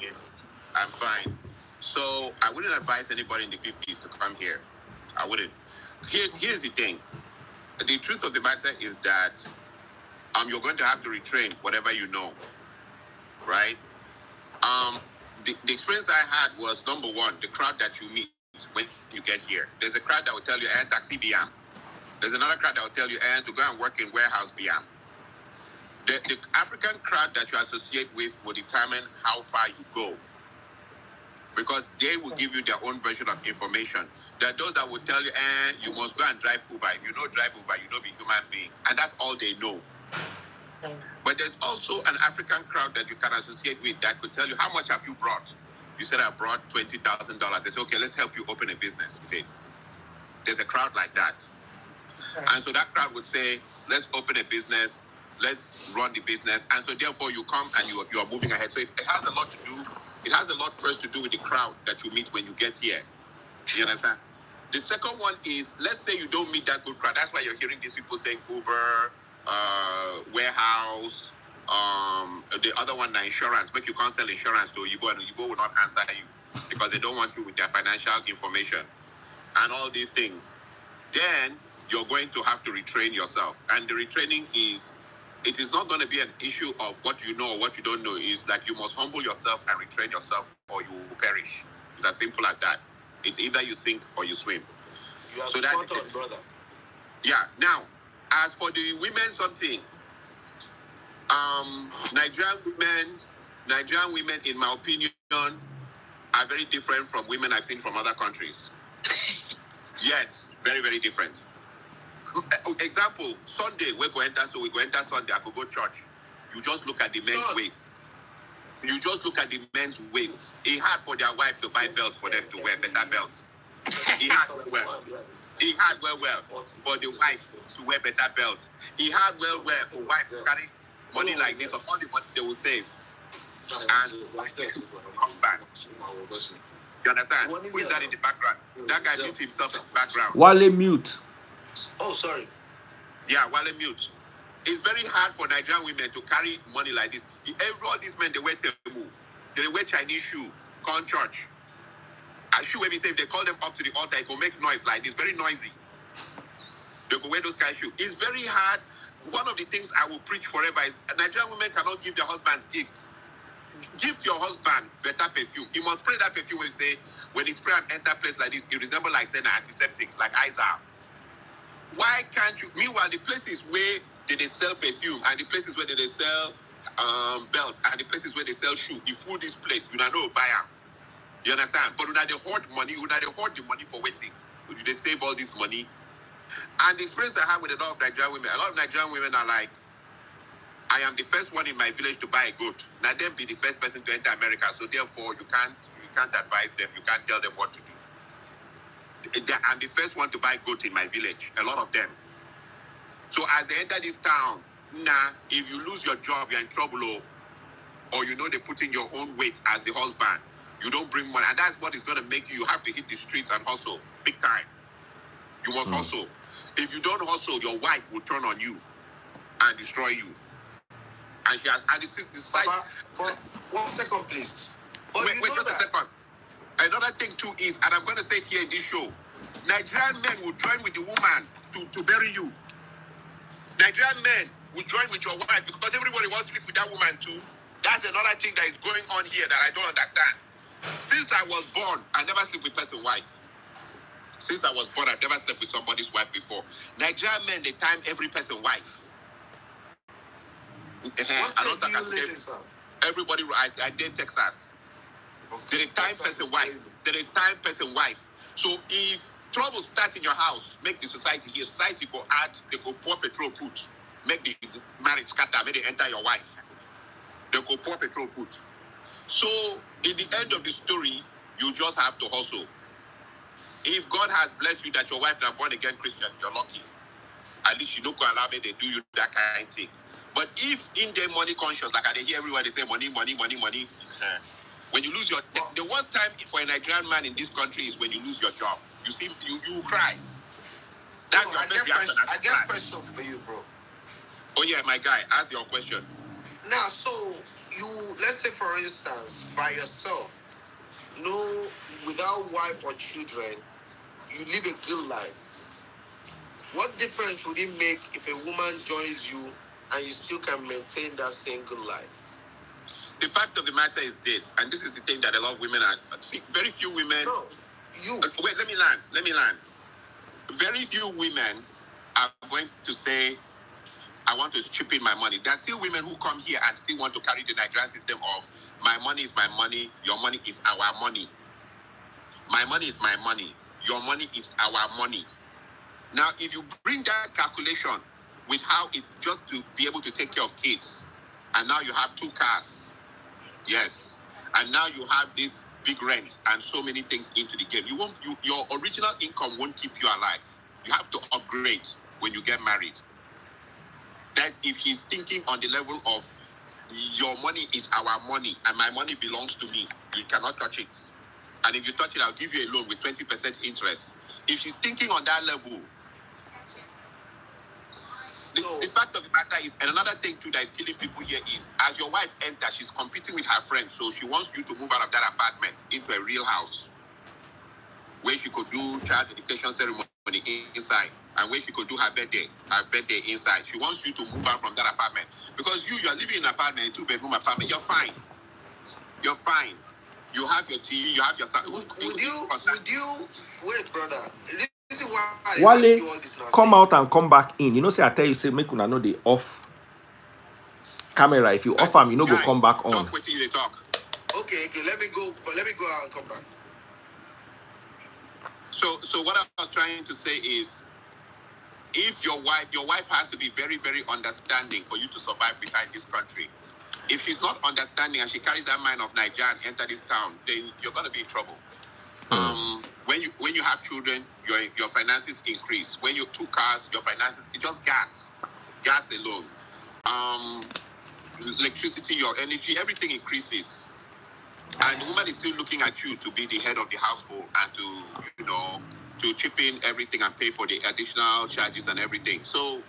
I'm fine. So I wouldn't advise anybody in the 50s to come here. I wouldn't. Here's the thing. The truth of the matter is that you're going to have to retrain whatever you know, right? The experience I had was, number one, the crowd that you meet when you get here. There's a crowd that will tell you, taxi BM. There's another crowd that will tell you, to go and work in warehouse BM. The African crowd that you associate with will determine how far you go, because they will give you their own version of information. There are those that will tell you, you must go and drive Uber. If you know drive Uber, you know be human being. And that's all they know. But there's also an African crowd that you can associate with that could tell you, how much have you brought? You said, I brought $20,000. They say, okay, let's help you open a business with it. There's a crowd like that. And so that crowd would say, let's open a business, let's run the business. And so therefore you come and you are moving ahead. So it has a lot to do. It has a lot first to do with the crowd that you meet when you get here. You understand? The second one is, let's say you don't meet that good crowd. That's why you're hearing these people saying Uber, warehouse, the other one, the insurance. But you can't sell insurance to Yibo, and Yibo will not answer you because they don't want you with their financial information and all these things. Then you're going to have to retrain yourself. And the retraining it is not going to be an issue of what you know or what you don't know. It's like you must humble yourself and retrain yourself or you will perish. It's as simple as that. It's either you sink or you swim. You are so spot on, brother. Yeah. Now, as for the women, something, Nigerian women, in my opinion, are very different from women I've seen from other countries. Yes, very, very different. Example, Sunday, we go enter Sunday, I could go church. You just look at the men's waist. You just look at the men's waist. It's hard for their wife to buy belts for them to wear better belts. He had well for the wife to wear better belts. He had well for wife to carry money like this, of all the money they will save. And come back. You understand? Who is that in the background? That guy mute himself in the background. Wale mute. Oh, sorry. Yeah, Wale mute. It's very hard for Nigerian women to carry money like this. All these men, they wear temu. They wear Chinese shoe, corn church. A shoe, if they call them up to the altar, it will make noise like this, very noisy. They will wear those kind of shoes. It's very hard. One of the things I will preach forever is Nigerian women cannot give their husbands gifts. Give your husband better perfume. He must spray that perfume when you say, when he spray and enter place like this, it resembles like saying an antiseptic, like Isa. Why can't you? Meanwhile, the places where they sell perfume and the places where they sell belts and the places where they sell shoes, you fool this place, you don't know buy them. You understand? But they hoard money, they hoard the money for waiting. They save all this money. And the experience I have with a lot of Nigerian women are like, I am the first one in my village to buy a goat. Now them be the first person to enter America, so therefore you can't advise them, you can't tell them what to do. I'm the first one to buy goat in my village, a lot of them. So as they enter this town, if you lose your job, you're in trouble, or they put in your own weight as the husband, you don't bring money. And that's what is going to make you have to hit the streets and hustle, big time. You must hustle. If you don't hustle, your wife will turn on you and destroy you. And she has, and it's the side. But 1 second, please. But wait just a second. Another thing too is, and I'm going to say it here in this show, Nigerian men will join with the woman to bury you. Nigerian men will join with your wife because everybody wants to sleep with that woman too. That's another thing that is going on here that I don't understand. Since I was born, I never sleep with person's wife. Since I was born, I've never slept with somebody's wife before. Nigerian men, they time every person's wife. I don't think everybody. I did Texas. Okay. They time person wife. They time person wife. So if trouble starts in your house, make the society here. Society go add, they go pour petrol put, make the marriage scatter, make they enter your wife. They go pour petrol put. So in the end of the story, you just have to hustle. If God has blessed you that your wife is a born again Christian, you're lucky. At least you don't go allow me they do you that kind of thing. But if in their money conscious, like I hear everywhere they say money. When you lose your the worst time for a Nigerian man in this country is when you lose your job. You cry. That's your best reaction. I get a question for you, bro. Oh yeah, my guy, ask your question. Now, so you, let's say for instance, by yourself, no, without wife or children, you live a good life. What difference would it make if a woman joins you and you still can maintain that same good life? The fact of the matter is this, and this is the thing that a lot of women are, very few women. No, you. Wait, let me land. Very few women are going to say, I want to chip in my money. There are still women who come here and still want to carry the Nigerian system of, my money is my money, your money is our money. My money is my money, your money is our money. Now, if you bring that calculation with how it just to be able to take care of kids, and now you have 2 cars, yes, and now you have this big rent and so many things into the game, your original income won't keep you alive. You have to upgrade when you get married. That if he's thinking on the level of your money is our money and my money belongs to me, you cannot touch it. And if you touch it, I'll give you a loan with 20% interest. If she's thinking on that level, the fact of the matter is, and another thing too that is killing people here is, as your wife enters, she's competing with her friends, so she wants you to move out of that apartment into a real house where she could do child education ceremony inside, and where she could do her birthday inside. She wants you to move out from that apartment because you're living in an apartment, a 2-bedroom apartment. You're fine. You have your TV. You have your. Would you wait, brother? Wale, come out and come back in. You know, say I tell you, say make una know the off camera. If you off am, you know go come back on. Talk with you, they talk. Okay, let me go out and come back. So what I was trying to say is, if your wife has to be very, very understanding for you to survive behind this country. If she's not understanding and she carries that mind of Nigeria and enter this town, then you're gonna be in trouble. When you have children, your finances increase. When you 2 cars, your finances, it's just gas alone. Electricity, your energy, everything increases. And the woman is still looking at you to be the head of the household and to chip in everything and pay for the additional charges and everything. So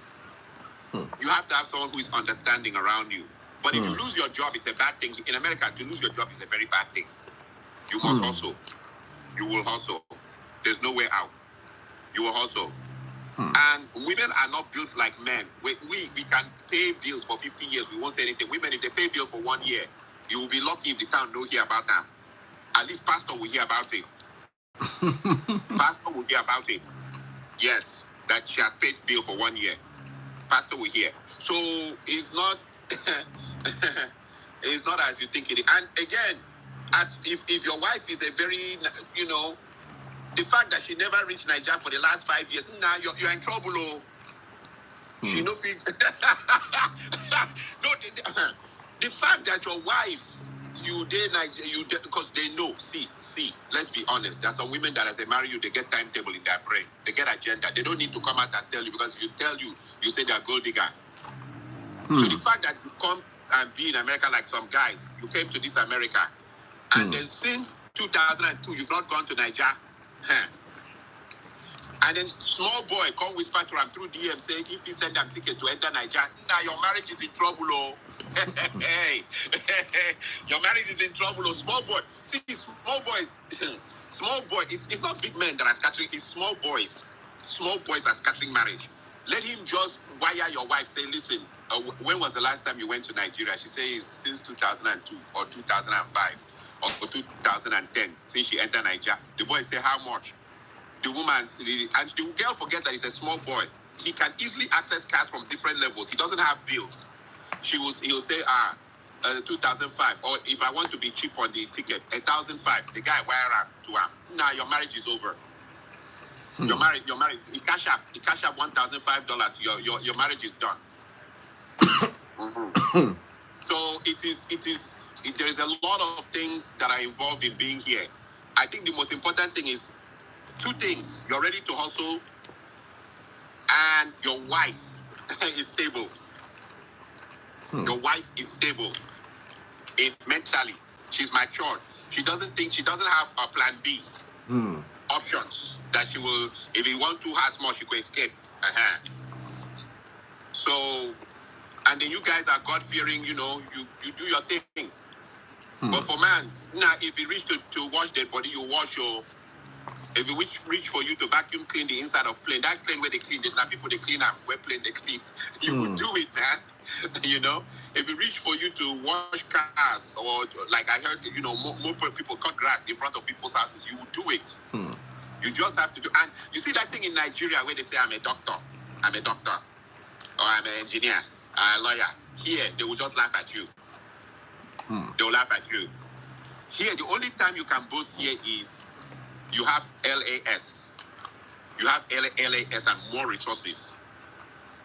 you have to have someone who is understanding around you. But if you lose your job, it's a bad thing. In America, to lose your job is a very bad thing. You must hustle. You will hustle. There's no way out. You will hustle. And women are not built like men. We can pay bills for 50 years. We won't say anything. Women, if they pay bill for 1 year, you will be lucky if the town don't hear about them. At least pastor will hear about it. Pastor will hear about it. Yes, that she has paid bill for 1 year. Pastor will hear. So it's not it's not as you think it is. And again, if your wife is a very, the fact that she never reached Nigeria for the last 5 years, now you're in trouble. Oh. She no fit. No, the fact that your wife, because they know. See, let's be honest. There are some women that as they marry you, they get timetable in their brain. They get agenda. They don't need to come out and tell you, because if you tell you say they're gold digger. So the fact that you come and be in America like some guys, you came to this America, and then since 2002, you've not gone to Nigeria. And then small boy come whisper to him through DM say if he send them ticket to enter Nigeria, now your marriage is in trouble, oh. Hey, your marriage is in trouble, oh. Small boy. See, small boys, small boy. It's not big men that are scattering. It's small boys. Small boys are scattering marriage. Let him just wire your wife. Say, listen, when was the last time you went to Nigeria? She says since 2002 or 2005 or 2010 since she entered Nigeria. The boy say how much? The woman, and the girl forgets that he's a small boy. He can easily access cars from different levels. He doesn't have bills. He'll say, 2005, or if I want to be cheap on the ticket, 1,005. The guy wire up to him. Now your marriage is over. You're married. He cash up $1,005. Your marriage is done. So there is a lot of things that are involved in being here. I think the most important thing is two things. You're ready to hustle and your wife is stable. Your wife is stable mentally. She's matured. She doesn't have a plan B. Options that she will, if you want to have more, she could escape. So, and then you guys are God-fearing, you do your thing. But for man, now if you reach to wash dead body, you wash your. If you reach for you to vacuum clean the inside of plane, that plane where they clean it, now people they clean up, where plane they clean, you would do it, man. If you reach for you to wash cars, or like I heard, more people cut grass in front of people's houses, you would do it. You just have to do. And you see that thing in Nigeria where they say, I'm a doctor, or I'm an engineer, a lawyer. Here, they will just laugh at you. They will laugh at you. Here, the only time you can boast here is you have LAS. You have LAS and more resources.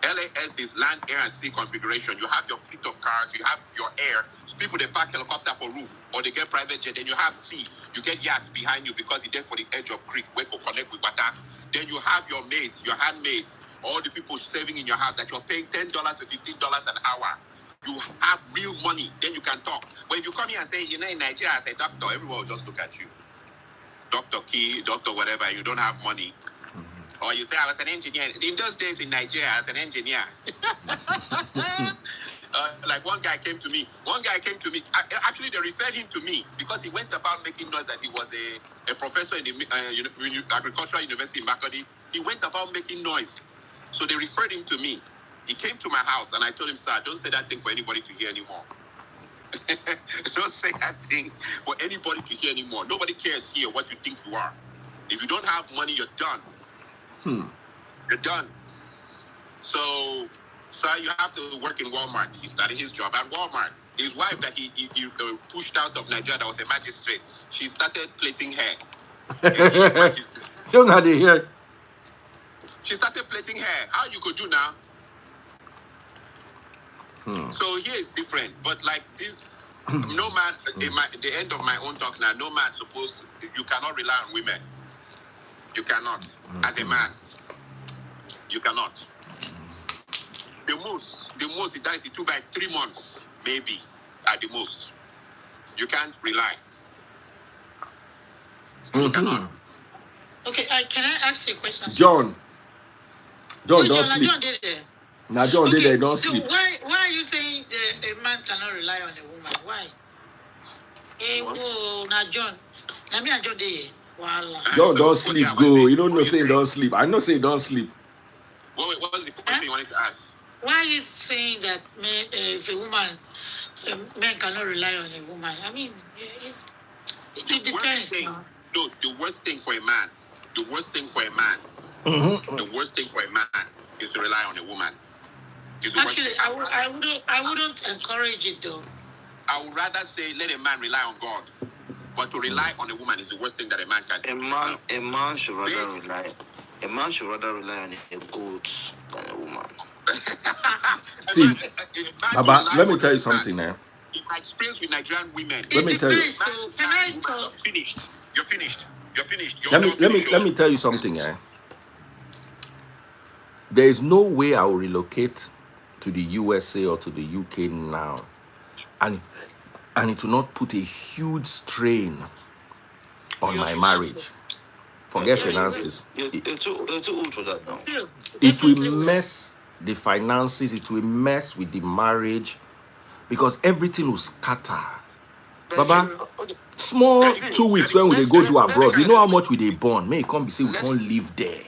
LAS is land, air, and sea configuration. You have your fleet of cars. You have your air. People, they park helicopter for roof, or they get private jet. Then you have sea. You get yachts behind you because it's there for the edge of creek where you connect with water. Then you have your maids, your handmaids, all the people saving in your house that you're paying $10 to $15 an hour. You have real money. Then you can talk. But if you come here and say, in Nigeria as a doctor, everyone will just look at you. Doctor Key, doctor whatever, and you don't have money. Or you say, I was an engineer. In those days in Nigeria, I was an engineer. Like one guy came to me. Actually, they referred him to me because he went about making noise that he was a professor in the agricultural university in Makodi. He went about making noise. So they referred him to me. He came to my house and I told him, sir, don't say that thing for anybody to hear anymore. Don't say that thing for anybody to hear anymore. Nobody cares here what you think you are. If you don't have money, you're done. You're done. So you have to work in Walmart. He started his job at Walmart. His wife that he pushed out of Nigeria, that was a magistrate, she started plaiting hair. She started plaiting hair. How you could do now? So here is different. But like this, no man, at the end of my own talk now, no man you cannot rely on women. You cannot. As a man, you cannot. The most is that is 2 by 3 months, maybe, at the most. You can't rely. You cannot. Okay, can I ask you a question? John, don't sleep. John did it. Now, John did it, don't sleep. Why are you saying a man cannot rely on a woman? Why? Now, John. Let me John did it. John, don't sleep, go. You don't know saying don't sleep. I know saying don't sleep. What was the question you wanted to ask? Why are you saying that if a woman, men cannot rely on a woman? I mean, it depends. No, the worst thing for a man, the worst thing for a man is to rely on a woman. Actually, I wouldn't encourage it though. I would rather say let a man rely on God, but to rely on a woman is the worst thing that a man can do. A man should rather rely. A man should rather rely on a goat than a woman. See, Baba, let me tell you something now. In my experience with Nigerian women, let me tell you. So can I talk? You're finished. Let me tell you something, There is no way I will relocate to the USA or to the UK now, and it will not put a huge strain on my marriage. Forget finances. You're too old for that now. It will mess the finances. It will mess with the marriage because everything will scatter. Baba, small 2 weeks when they go do abroad, you know how much we they born. May it come be say we can't live there.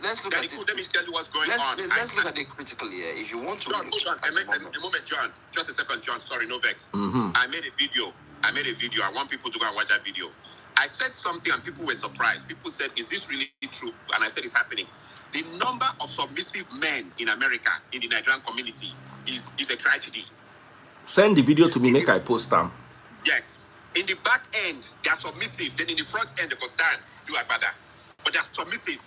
Let's look at it. Let me tell you what's going on. Let's look at it critically here. If you want to, John, hold on. A moment, John. Just a second, John. Sorry, no vex. I made a video. I want people to go and watch that video. I said something and people were surprised. People said, "Is this really true?" And I said, "It's happening." The number of submissive men in America, in the Nigerian community, is a tragedy. Send the video to me. Make I post them. Yes. In the back end, they are submissive. Then in the front end, they can stand, do a better. But they are submissive.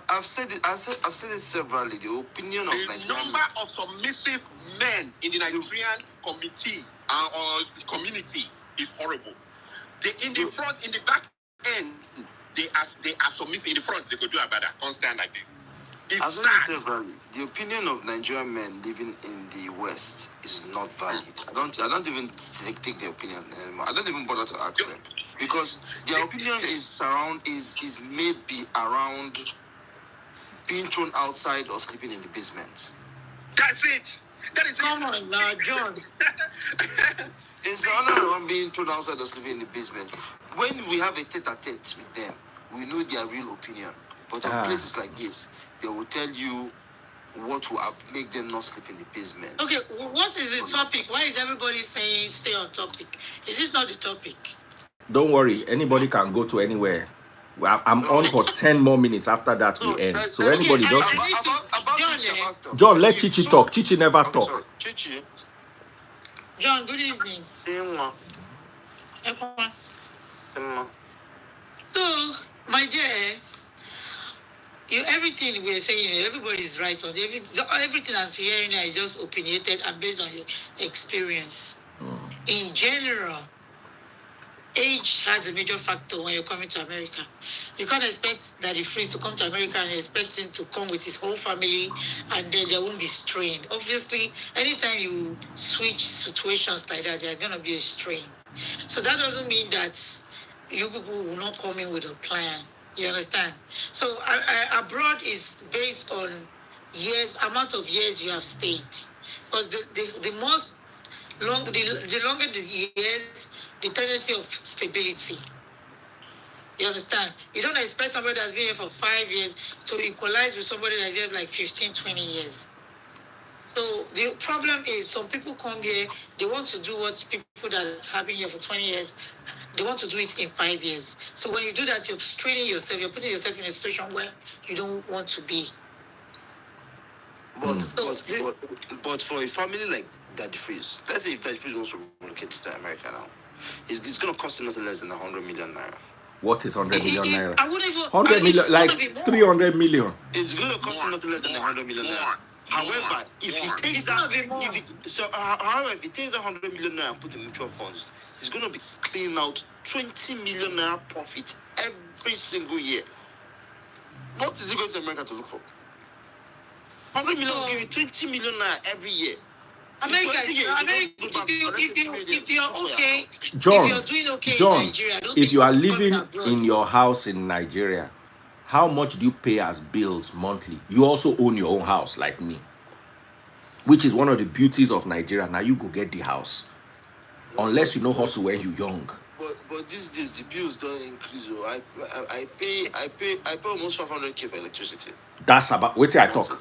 I've said it severally. The opinion of the number of submissive men in the Nigerian committee or community is horrible. In the front, in the back end, they are submissive. In the front, they could do a better. Can't stand like this. I've said it severally. The opinion of Nigerian men living in the West is not valid. I don't even take their opinion anymore. I don't even bother to ask them. Because their opinion is maybe around being thrown outside or sleeping in the basement. That's it. That is Come on now, John. It's not around being thrown outside or sleeping in the basement. When we have a tete-a-tete with them, we know their real opinion. But in places like this, they will tell you what will make them not sleep in the basement. Okay, what is the topic? Why is everybody saying stay on topic? Is this not the topic? Don't worry, anybody can go to anywhere. I'm on for 10 more minutes after that we end. So anybody does. John, let Chichi talk. Chichi never talk. Chichi. John, good evening. So, my dear, everything we're saying, everybody's right on everything I'm hearing now is just opinionated and based on your experience. In general, age has a major factor when you're coming to America. You can't expect Daddy Freeze to come to America and expect him to come with his whole family and then there won't be strain. Obviously, anytime you switch situations like that, there's going to be a strain. So that doesn't mean that you people will not come in with a plan. You understand? So abroad is based on amount of years you have stayed. Because the longer the years, the tendency of stability. You understand? You don't expect somebody that's been here for 5 years to equalize with somebody that's here like 15, 20 years. So the problem is some people come here, they want to do what people that have been here for 20 years, they want to do it in 5 years. So when you do that, you're straining yourself, you're putting yourself in a situation where you don't want to be. But for a family like Daddy Freeze, let's say if Daddy Freeze wants to relocate to America now, it's going to cost him nothing less than 100 million naira. What is 100 million naira? I wouldn't even 100 million, like 300 million. It's going to cost him nothing less than 100 million naira. However, if he takes that 100 million naira and put in mutual funds, he's going to be cleaning out 20 million naira profit every single year. What is he going to America to look for? 100 million will give you 20 million naira every year. America, if you're okay, John, if you're doing okay John, in Nigeria, if you are living in your house in Nigeria, how much do you pay as bills monthly? You also own your own house like me, which is one of the beauties of Nigeria. Now you go get the house, unless you know hustle when you're young. But these days the bills don't increase. I pay almost 500k for electricity. That's about wait till I talk.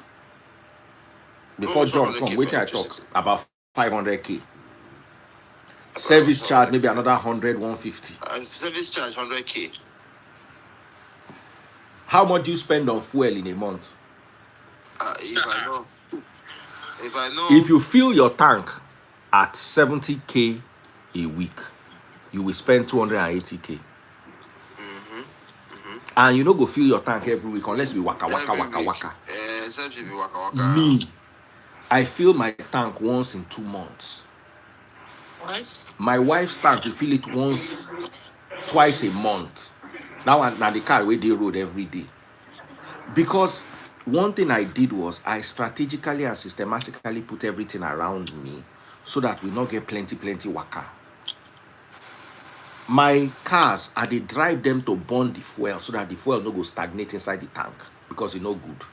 Before John come, wait till I talk about 500k. Service charge maybe another 100, 150. Service charge 100k. How much do you spend on fuel in a month? If I know. If you fill your tank at 70k a week, you will spend 280k. And you know go fill your tank every week unless we waka. Me, I fill my tank once in 2 months. What? My wife's tank, we fill it twice a month. Now the car where they road every day. Because one thing I did was I strategically and systematically put everything around me so that we not get plenty waka. My cars, I dey drive them to burn the fuel so that the fuel no go stagnate inside the tank because it's no good.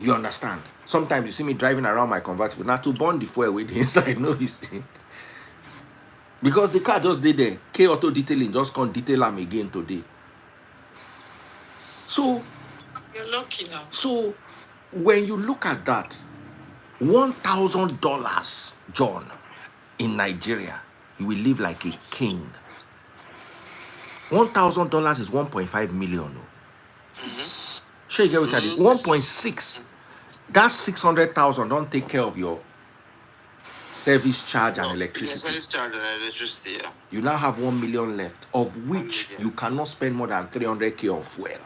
You understand? Sometimes you see me driving around my convertible, not to burn the fuel with the inside, no be see. Because the car just did there. K Auto Detailing just can't detail them again today. So You're lucky now. So when you look at that, $1,000, John, in Nigeria, you will live like a king. $1,000 is 1.5 million. Sure, you get what I did? 1.6. That's 600,000. Don't take care of your service charge and electricity. Service charge and electricity, yeah. You now have 1 million left, of which you cannot spend more than 300K on fuel.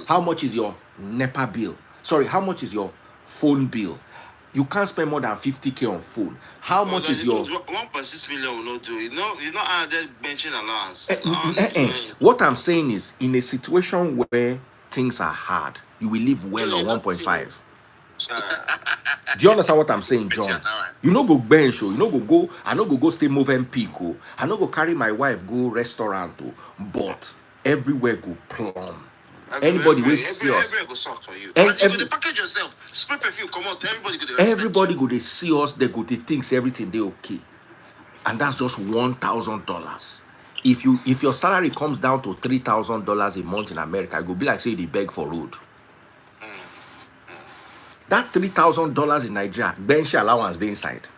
How much is your NEPA bill? Sorry, how much is your phone bill? You can't spend more than 50K on phone. How much is your 1.6 million will not do it? No, you not added benching allowance. What I'm saying is, in a situation where things are hard, you will live well on 1.5. Do you understand what I'm saying, John? You no go bench, you no go. I no go stay moving peak. I no go carry my wife go restaurant, but everywhere go plumb. Anybody will see us. Everywhere go soft for you. And you go to package yourself. Spray perfume, come out. Everybody go to see us. They go to think everything they okay, and that's just $1,000. If your salary comes down to $3,000 a month in America, it go be like say they beg for road. That $3,000 in Nigeria, bench allowance they inside.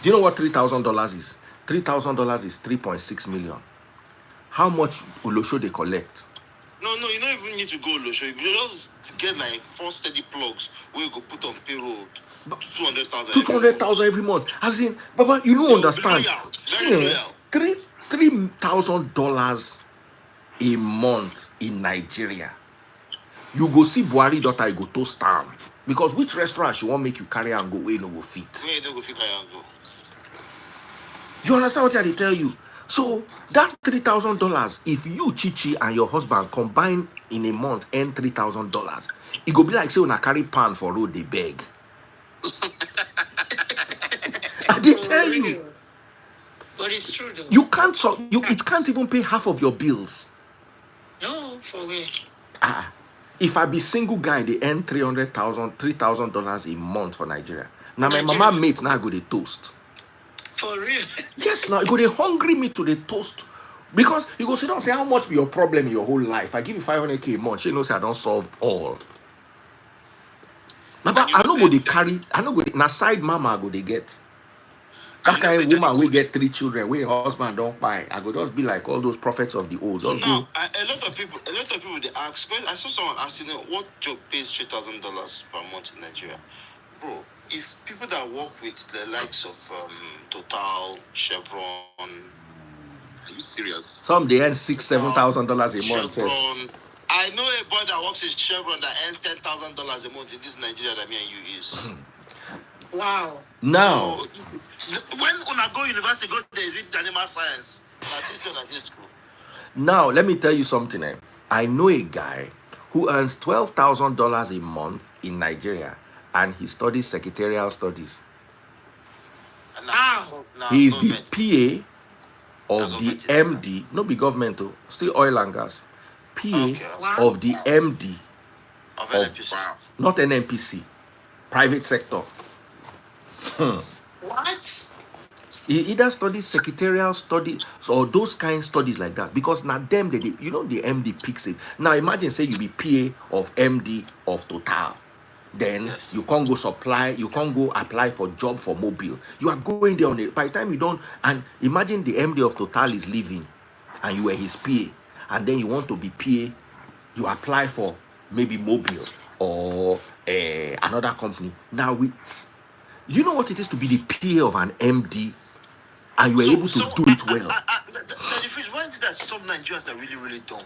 Do you know what $3,000 is? $3,000 is 3.6 million. How much Olosho they collect? No, you don't even need to go Olosho. You just get like 4 steady plugs where you go put on payroll. 200,000. 200,000 every month. As in, Baba, you don't understand. See, $3,000 a month in Nigeria. You go see Buhari daughter, you go toast am. Because which restaurant she won't make you carry and go where no go fit? Where no go fit carry and go. You understand what I tell you? So that $3,000, if you, Chichi, and your husband combine in a month earn $3,000, it go be like say when I carry pan for road they beg. I did tell you. But it's true though. You can't it can't even pay half of your bills. No, for where? If I be single guy, they earn $3,000 a month for Nigeria. Now my mama mate now go they toast. For real? Yes, now you go they hungry me to the toast. Because you go sit down and say how much be your problem in your whole life. I give you 500K a month. She knows I don't solve all. Now, but I don't go they carry, I don't go now side mama go they get. That kind of woman we get 3 children, we husband don't buy. I go just be like all those prophets of the old. So now, a lot of people they ask. I saw someone asking what job pays $3,000 per month in Nigeria, bro. If people that work with the likes of Total, Chevron, are you serious? Some they earn $6,000-$7,000 a month. Chevron. I know a boy that works in Chevron that earns $10,000 a month in this Nigeria that me and you is. Wow. Now, when I go university, go they read animal science. Now, let me tell you something. I know a guy who earns $12,000 a month in Nigeria, and he studies secretarial studies. He is the PA of the MD, no be government though, still oil and gas. PA of the MD of NNPC. Not NNPC, private sector. What? He either studies secretarial studies or those kind of studies like that, because now them the MD picks it. Now imagine say you be PA of MD of Total, then you can't go apply for job for Mobile. You are going there on it. By the time you don't, and imagine the MD of Total is leaving, and you were his PA, and then you want to be PA, you apply for maybe Mobile or another company. Now you know what it is to be the PA of an MD, and you were able to do it well. Why is it that some Nigerians are really, really dumb?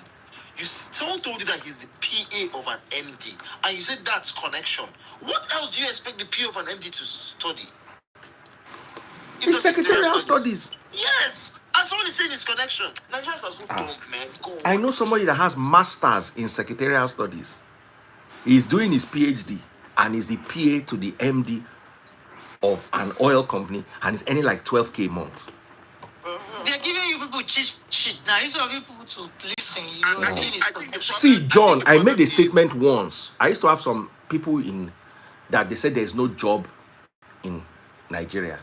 Someone told you that he's the PA of an MD, and you said that's connection. What else do you expect the PA of an MD to study? It's secretarial studies. Yes, and someone is saying it's connection. Nigerians are so dumb, man. I know somebody that has masters in secretarial studies. He's doing his PhD, and is the PA to the MD of an oil company and is earning like 12K a month. They're giving you people cheat now. Instead of people to listen, you're saying it's See, John, I made a statement once. I used to have some people in that they said there's no job in Nigeria.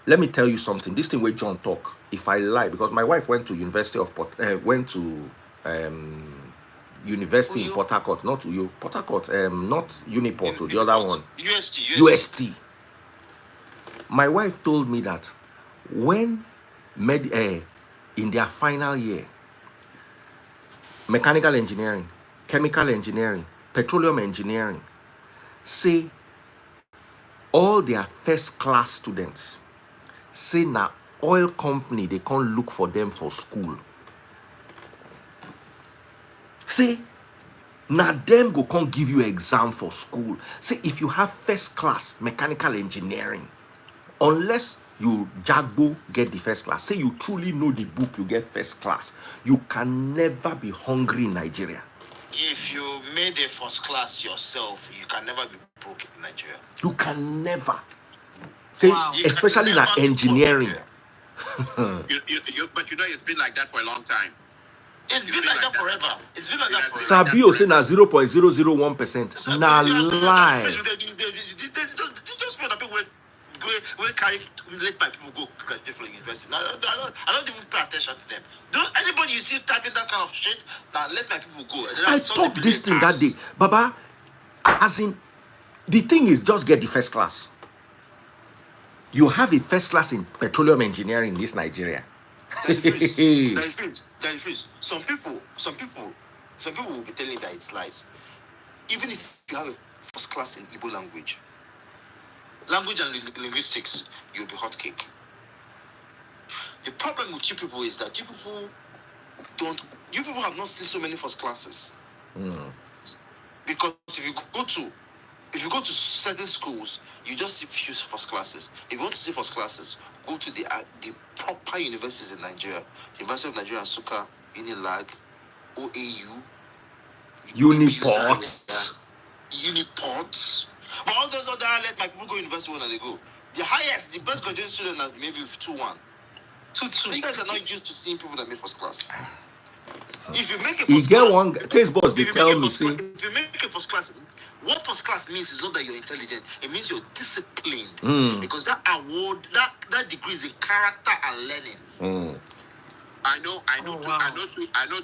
Let me tell you something. This thing where John talk, if I lie, because my wife went to University of University in Port Harcourt, not Uyo, Port Harcourt, not Uniport, the other one, UST. My wife told me that when in their final year, mechanical engineering, chemical engineering, petroleum engineering, say all their first class students, say now oil company, they can't look for them for school. Say, now them go can't give you exam for school. Say if you have first class mechanical engineering, unless you jagbo get the first class, say you truly know the book, you get first class, you can never be hungry in Nigeria. If you made a first class yourself, you can never be broke in Nigeria. You can never. Say, especially in engineering. But it's been like that for a long time. It's been like that forever. It's been like that forever. Sabio say na 0.001%. Na lie. Just when people will carry let my people go graduate from university. Now, I don't even pay attention to them. Anybody you see typing that kind of shit, now let my people go. I talked this thing that day, Baba. As in, the thing is just get the first class. You have a first class in petroleum engineering in this Nigeria. That is freeze. Some people will be telling that it's lies. Even if you have a first class in Igbo language and linguistics, you'll be hot cake. The problem with you people is that you people have not seen so many first classes. Because if you go to certain schools, you just see few first classes. If you want to see first classes, go to the proper universities in Nigeria. University of Nigeria, Nsukka, Unilag, OAU, Uniport. But all those other let my people go university when they go. The best graduate student are maybe 2-1. 2-2. You guys are not used to seeing people that make first class. If you make a first class, case boss, they tell me, see. If you make a first class, what first class means is not that you're intelligent. It means you're disciplined. Because that award, that degree is in character and learning. I know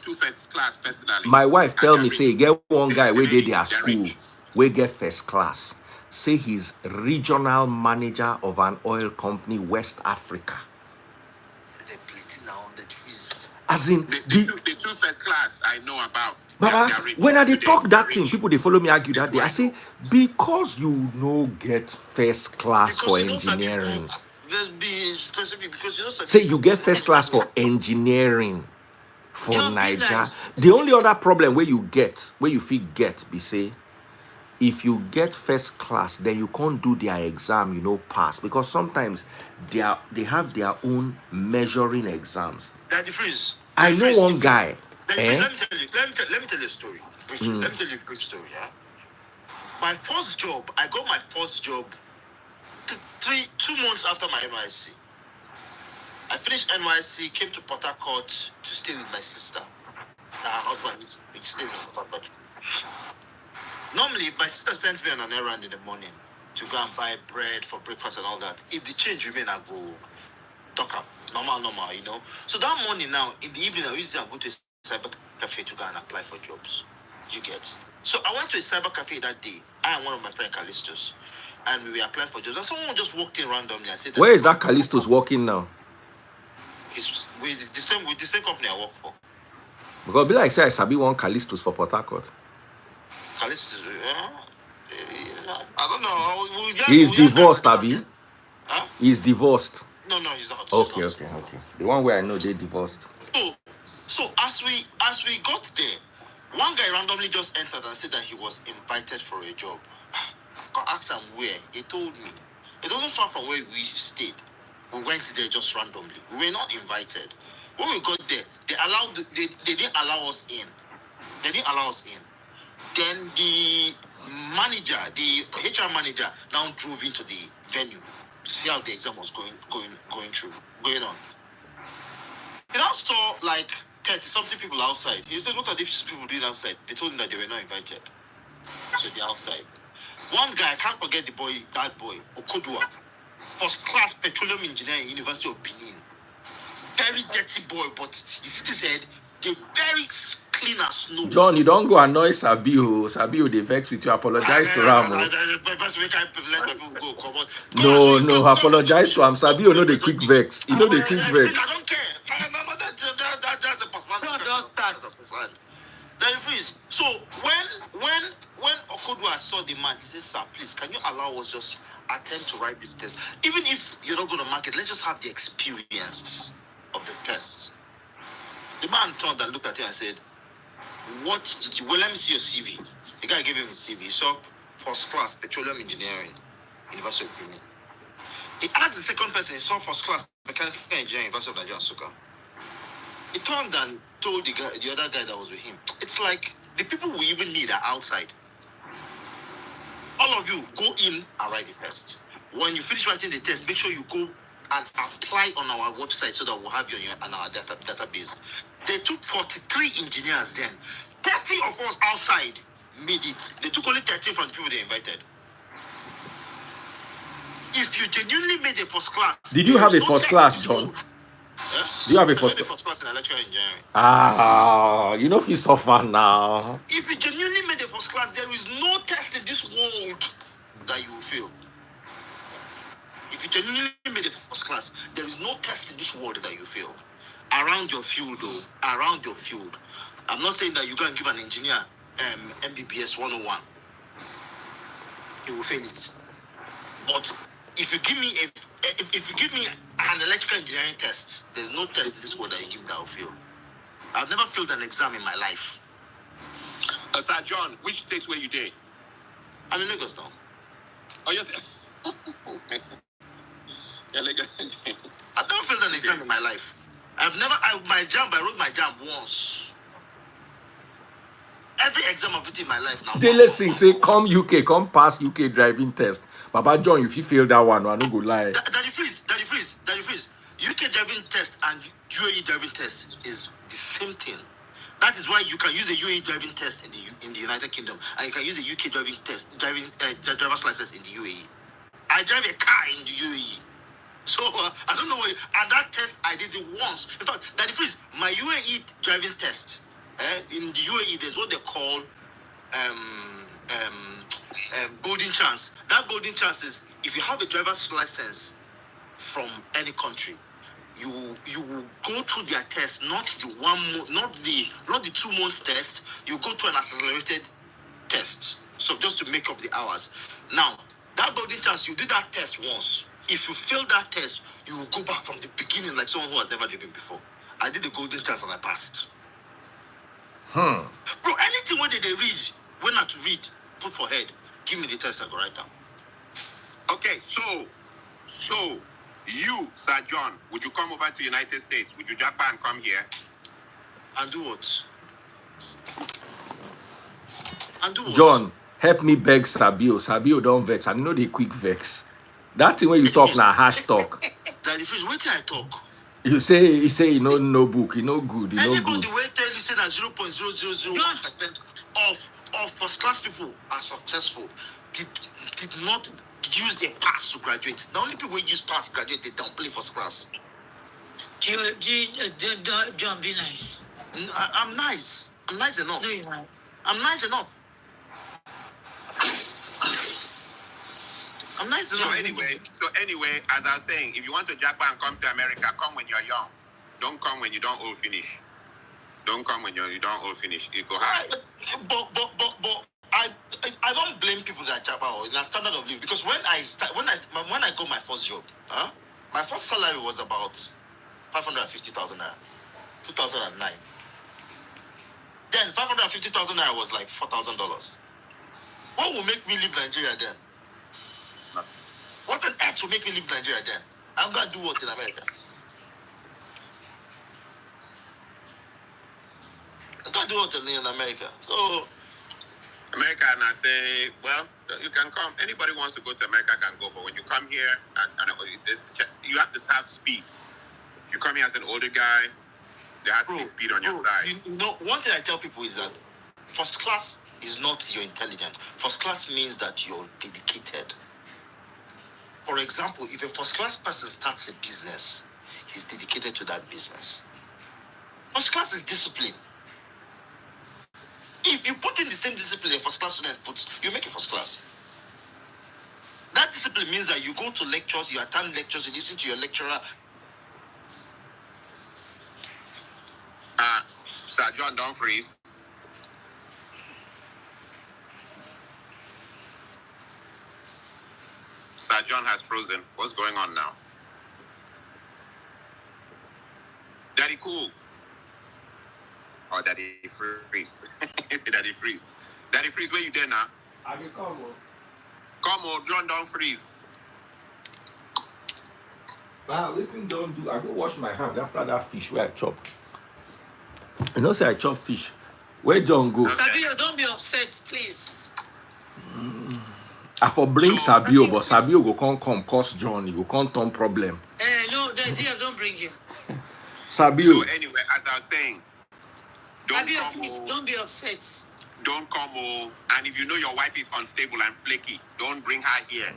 two first class personally. My wife tell me, say, get one guy where they are school, we get first class. Say he's regional manager of an oil company, West Africa. They're plenty now on the degrees. As in, the two first class I know about. Baba, when I talk that thing, people they follow me argue that day. I say, because you no get first class for engineering. Be specific because you know. Say you get first class for engineering for Nigeria. The only other problem where you feel get be say, if you get first class, then you can't do their exam, pass. Because sometimes they have their own measuring exams. That the freeze. I know one guy. Let me tell you a story. Let me tell you a brief story, yeah? I got my first job 2 months after my NYSC. I finished NYSC, came to Port Harcourt to stay with my sister. Her husband stays in Port Harcourt. Normally, if my sister sends me on an errand in the morning to go and buy bread for breakfast and all that, if the change remain, I go talk up. Normal, So that morning now, in the evening, I used to go to a cyber cafe to go and apply for jobs. You get? So I went to a cyber cafe that day. I and one of my friends, Callistus, and we were applying for jobs. And someone just walked in randomly and said, "Where is that Callistus working now?" It's with the same company I work for. Because be like say I sabi one Callistus for Port Harcourt. Callistus, I don't know. He's divorced, Abi. Huh? He's divorced. No, he's not. Okay. The one where I know they divorced. So as we got there, one guy randomly just entered and said that he was invited for a job. I asked him where. He told me. It wasn't far from where we stayed. We went there just randomly. We were not invited. When we got there, they didn't allow us in. Then the HR manager now drove into the venue. see how the exam was going on. He now saw like 30 something people outside. He said, "What are these people doing outside?" They told him that they were not invited. So they're outside. One guy, I can't forget that boy, Okodua, first class petroleum engineer in University of Benin. Very dirty boy, but you see this head, they're very clean as snow. John, you don't go annoy Sabio. Sabio, they vex with you. Apologize to Ramo. No, apologize to him. Sabio, no, the quick vex. You know the quick vex. I don't care. That's a personality. Then freeze. So when Okodwa saw the man, he said, "Sir, please, can you allow us just attempt to write this test? Even if you're not going to mark it, let's just have the experience of the test." The man turned and looked at him and said, "What did you? Well, let me see your CV." The guy gave him his CV. He saw first class petroleum engineering, University of Benin. He asked the second person, he saw first class mechanical engineering, University of Nigeria, Nsukka. He turned and told the other guy that was with him, "It's like the people we even need are outside. All of you go in and write the test. When you finish writing the test, make sure you go and apply on our website so that we'll have you on our database." They took 43 engineers then. 30 of us outside made it. They took only 13 from the people they invited. If you genuinely made a first class... Did you have a first class, John? Yeah? Do you have a first class in electrical engineering? You know if you suffer now. If you genuinely made a first class, there is no test in this world that you will fail. If you genuinely made a first class, there is no test in this world that you fail. Around your field, though, around your field. I'm not saying that you go and give an engineer MBBS 101. He will fail it. But if you give me an electrical engineering test, there's no test in this world that you give that will fail. I've never failed an exam in my life. Sir John, which state were you there? I'm in Lagos now. Oh, you're Lagos. I've never failed an exam in my life. I wrote my JAMB once. Every exam I've written in my life now. They listen, say, come UK, come pass UK driving test. Baba John, if you fail that one, I no go lie. Daddy freeze. UK driving test and UAE driving test is the same thing. That is why you can use a UAE driving test in the United Kingdom, and you can use a UK driver's license in the UAE. I drive a car in the UAE. So I don't know why. And that test I did it once. In fact, Daddy freeze, my UAE driving test. In the UAE, there's what they call golden chance. That golden chance is if you have a driver's license from any country, you will go through their test, not the 2 months test. You go through an accelerated test. So just to make up the hours. Now, that golden chance, you did that test once. If you fail that test, you will go back from the beginning like someone who has never driven before. I did the golden chance and I passed. Bro, anything when they read, when not to read, put for head, give me the test, I go write down. Okay, so you, Sir John, would you come over to United States? Would you JAPA and come here? And do what? John, help me beg Sabio. Sabio don't vex. I know they quick vex. That thing when you talk now, hash talk. Daddy freeze, wait till I talk. You say you know no book, you know good, you know Anybody good. will tell you say that 0.0001% of first class people are successful did not use their pass to graduate. The only people who use pass to graduate, they don't play first class. John, be nice. I'm nice. I'm nice enough. No, you're not. I'm nice enough. I'm nice enough. So anyway, as I was saying, if you want to JAPA and come to America, come when you're young. Don't come when you don't all finish. Don't come when you don't all finish. You go high. But I don't blame people that JAPA or in a standard of living, because when I got my first job, my first salary was about 550,000 naira, 2009. Then 550,000 naira was like $4,000. What will make me leave Nigeria then? Nothing. What on earth will make me leave Nigeria then? I'm gonna do what in America? I'm gonna do what in America? So America, and I say, well, you can come. Anybody wants to go to America can go, but when you come here, you have to have speed. You come here as an older guy, there has to be speed on your side. You know, one thing I tell people is that first class is not you're intelligent. First class means that you're dedicated. For example, if a first class person starts a business, he's dedicated to that business. First class is discipline. If you put in the same discipline a first class student puts, you make a first class. That discipline means that you go to lectures, you attend lectures, you listen to your lecturer. Sir John Dumfries. Sir John has frozen. What's going on now? Daddy Cool. Oh, Daddy Freeze. Daddy Freeze. Daddy Freeze, where you there now? I can come on. Come on, John Dumfries. Now, wetin don't do, I go wash my hand after that fish where I chop. You know, say I chop fish. Where John go? Sabio, don't be upset, please. I for bring Sabio, but Sabio go come cause John. He go come turn problem. No, the dear, don't bring him. Sabio. So anyway, as I was saying, Sabio, please, don't be upset. Don't come home. And if you know your wife is unstable and flaky, don't bring her here.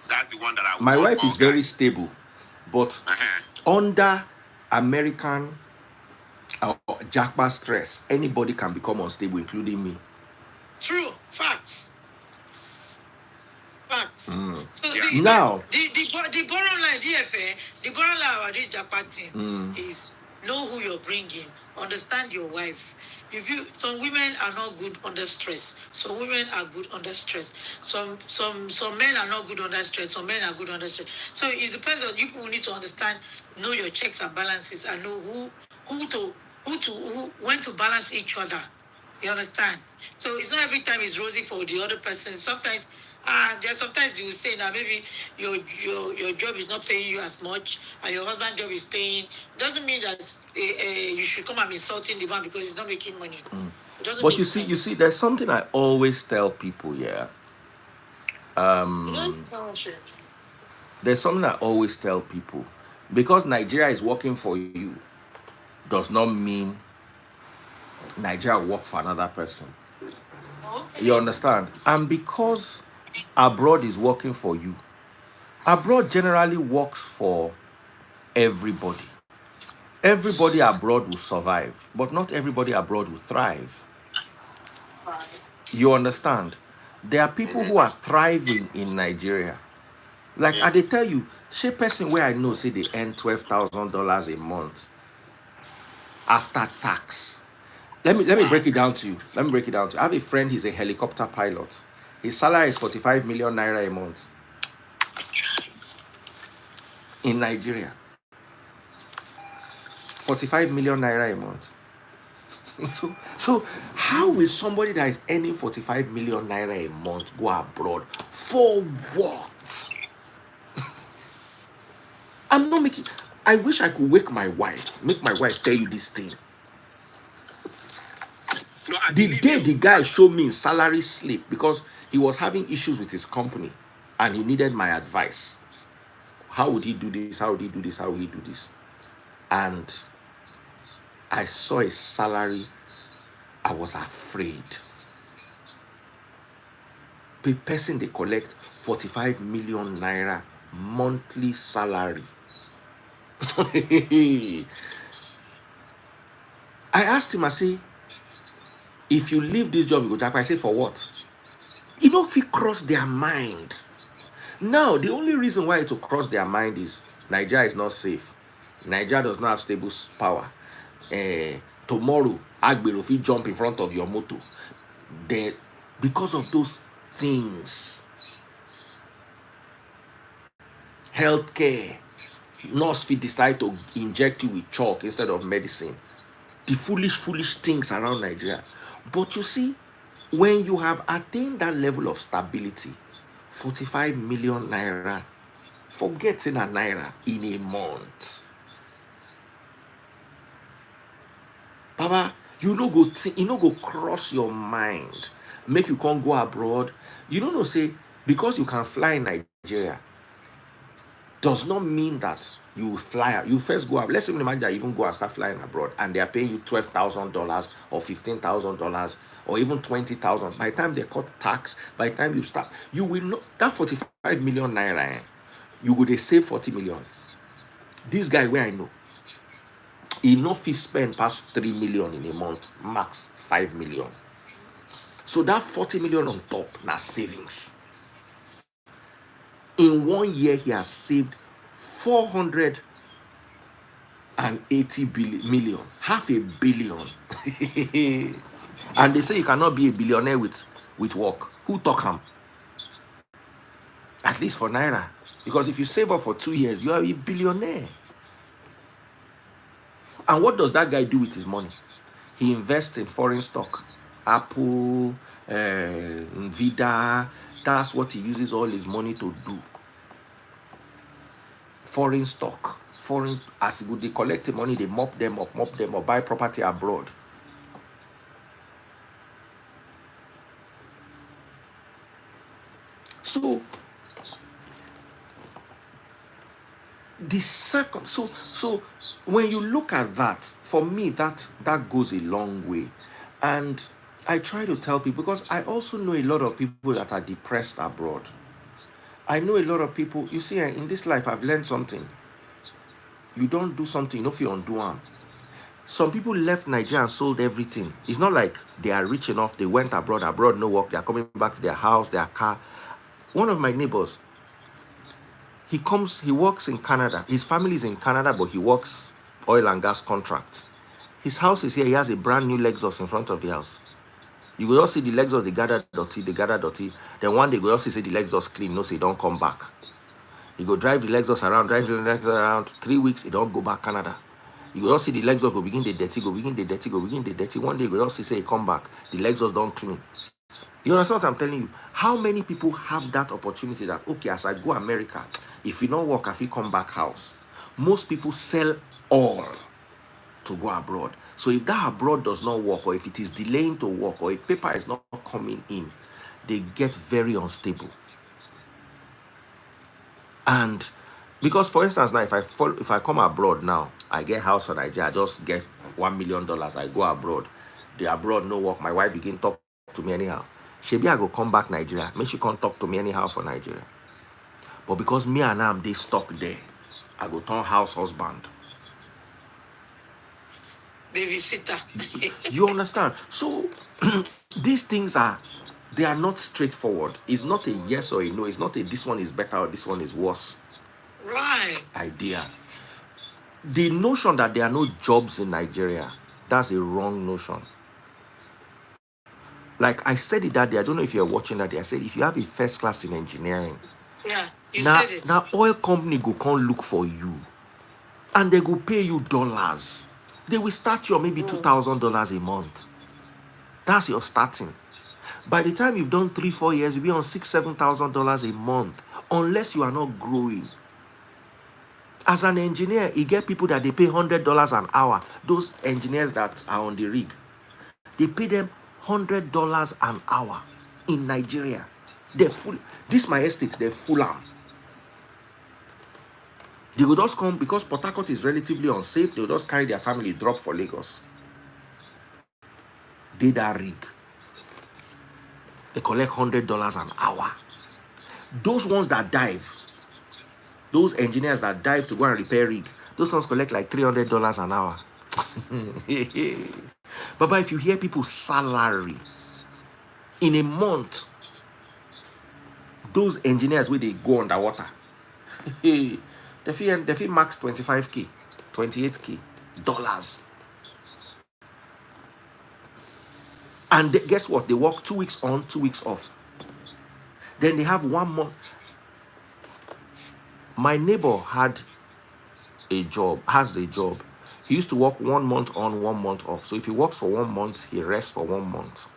That's the one that I want. My wife is very stable, but under American JAPA stress, anybody can become unstable, including me. True. Facts. Facts. So Yeah. Now, the bottom line, DFA, the bottom line of this Japan thing is know who you're bringing, understand your wife. Some women are not good under stress. Some women are good under stress. Some men are not good under stress. Some men are good under stress. So it depends on you. People need to understand, know your checks and balances, and know when to balance each other. You understand? So it's not every time it's rosy for the other person. Sometimes sometimes you will say that maybe your job is not paying you as much and your husband's job is paying. Doesn't mean that you should come and be insulting the man because he's not making money. But you see, there's something I always tell people, yeah. There's something I always tell people. Because Nigeria is working for you does not mean Nigeria will work for another person. You understand? And because abroad is working for you, abroad generally works for everybody. Everybody abroad will survive, but not everybody abroad will thrive. You understand? There are people who are thriving in Nigeria. Like I dey tell you, she person where I know say they earn $12,000 a month after tax. Let me break it down to you. I have a friend, he's a helicopter pilot. His salary is 45 million naira a month in Nigeria. 45 million naira a month. So how will somebody that is earning 45 million naira a month go abroad? For what? I'm not making. I wish I could make my wife tell you this thing. No, the day the guy showed me salary slip because he was having issues with his company and he needed my advice. How would he do this? How would he do this? How would he do this? And I saw his salary. I was afraid. The person they collect 45 million naira monthly salary. I asked him, I say, if you leave this job, you go JAPA. I say, for what? You know, if it cross their mind. Now, the only reason why it will cross their mind is Nigeria is not safe. Nigeria does not have stable power. Tomorrow, Agbero will jump in front of your motor. Then, because of those things, healthcare, nurse fit decide to inject you with chalk instead of medicine. The foolish things around Nigeria. But you see, when you have attained that level of stability, 45 million naira, forgetting a naira in a month. Baba, you no go cross your mind make you can't go abroad. You don't know, say, because you can fly in Nigeria does not mean that you fly. You first go up. Let's even imagine that you even go and start flying abroad, and they are paying you $12,000 or $15,000 or even 20,000. By the time they cut tax, by the time you start, you will know that 45 million naira. You would save 40 million. This guy where I know, he no fit spend past 3 million in a month, max 5 million. So that 40 million on top now savings. In 1 year, he has saved 480 million, half a billion. And they say you cannot be a billionaire with work. Who talk him? At least for naira. Because if you save up for 2 years, you are a billionaire. And what does that guy do with his money? He invests in foreign stock. Apple, Nvidia. That's what he uses all his money to do. Foreign stock. Foreign, as they collect the money, they mop them up, buy property abroad. So the second, so when you look at that, for me, that goes a long way. And I try to tell people, because I also know a lot of people that are depressed abroad. I know a lot of people, you see, in this life, I've learned something. You don't do something, you know, if you undo them. Some people left Nigeria and sold everything. It's not like they are rich enough, they went abroad, no work, they are coming back to their house, their car. One of my neighbors, he works in Canada. His family is in Canada, but he works oil and gas contract. His house is here. He has a brand new Lexus in front of the house. You will also see the Lexus, they gather dirty. Then one day, you will also see the Lexus clean, no, say, don't come back. You go drive the Lexus around, 3 weeks, it don't go back Canada. You will also see the Lexus go begin the dirty. One day, you will also say, come back. The Lexus don't clean. You understand what I'm telling you? How many people have that opportunity that, okay, as I go America, if you don't work, if you come back house, most people sell all to go abroad. So if that abroad does not work, or if it is delaying to work, or if paper is not coming in, they get very unstable. And because, for instance, now if I come abroad now, I get house for Nigeria, I just get $1 million, I go abroad. The abroad no work, my wife begin talk to me anyhow. Shebi I go come back Nigeria, make she can't talk to me anyhow for Nigeria. But because me and am they stuck there, I go turn house husband. Babysitter. You understand? So these things they are not straightforward. It's not a yes or a no. It's not a this one is better or this one is worse. Right. Idea. The notion that there are no jobs in Nigeria, that's a wrong notion. Like I said it that day, I don't know if you're watching that day. I said if you have a first class in engineering, yeah, said it. Now oil company go come look for you, and they go pay you dollars. They will start you on maybe $2,000 a month. That's your starting. By the time you've done 3-4 years, you'll be on $6,000-$7,000 a month, unless you are not growing. As an engineer, you get people that they pay $100 an hour. Those engineers that are on the rig, they pay them $100 an hour in Nigeria. They're full. This my estate, they're full arm. They will just come, because Port Harcourt is relatively unsafe, they will just carry their family, drop for Lagos. They that rig. They collect $100 an hour. Those ones that dive, those engineers that dive to go and repair rig, those ones collect like $300 an hour. But if you hear people's salary in a month, those engineers where they go underwater, they feel max 25K, 28K dollars. And guess what? They work 2 weeks on, 2 weeks off. Then they have 1 month. My neighbor has a job. He used to work 1 month on, 1 month off. So if he works for 1 month, he rests for 1 month.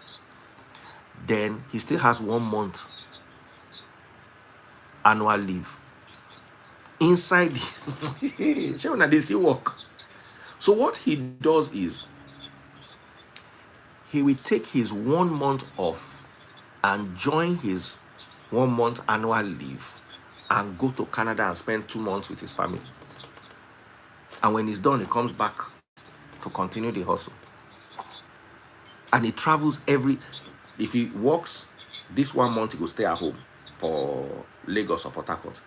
Then he still has 1 month annual leave. Inside, they still work. So what he does is, he will take his 1 month off and join his 1 month annual leave and go to Canada and spend 2 months with his family. And when he's done, he comes back to continue the hustle. And he travels if he works this 1 month, he will stay at home for Lagos or Port Harcourt.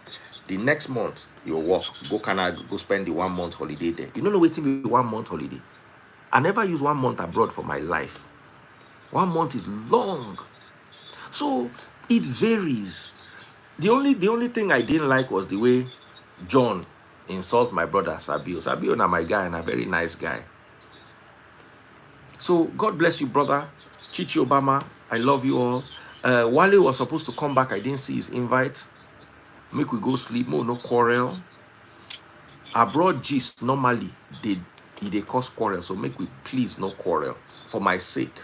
The next month, he will work, go Canada, go spend the 1 month holiday there. You don't know waiting with 1 month holiday. I never use 1 month abroad for my life. 1 month is long. So it varies. The only thing I didn't like was the way John insult my brother Sabio. Sabio na my guy and a very nice guy. So God bless you, brother. Chichi Obama, I love you all. Wale was supposed to come back. I didn't see his invite. Make we go sleep. No quarrel. Abroad gist normally they cause quarrel. So make we please no quarrel for my sake.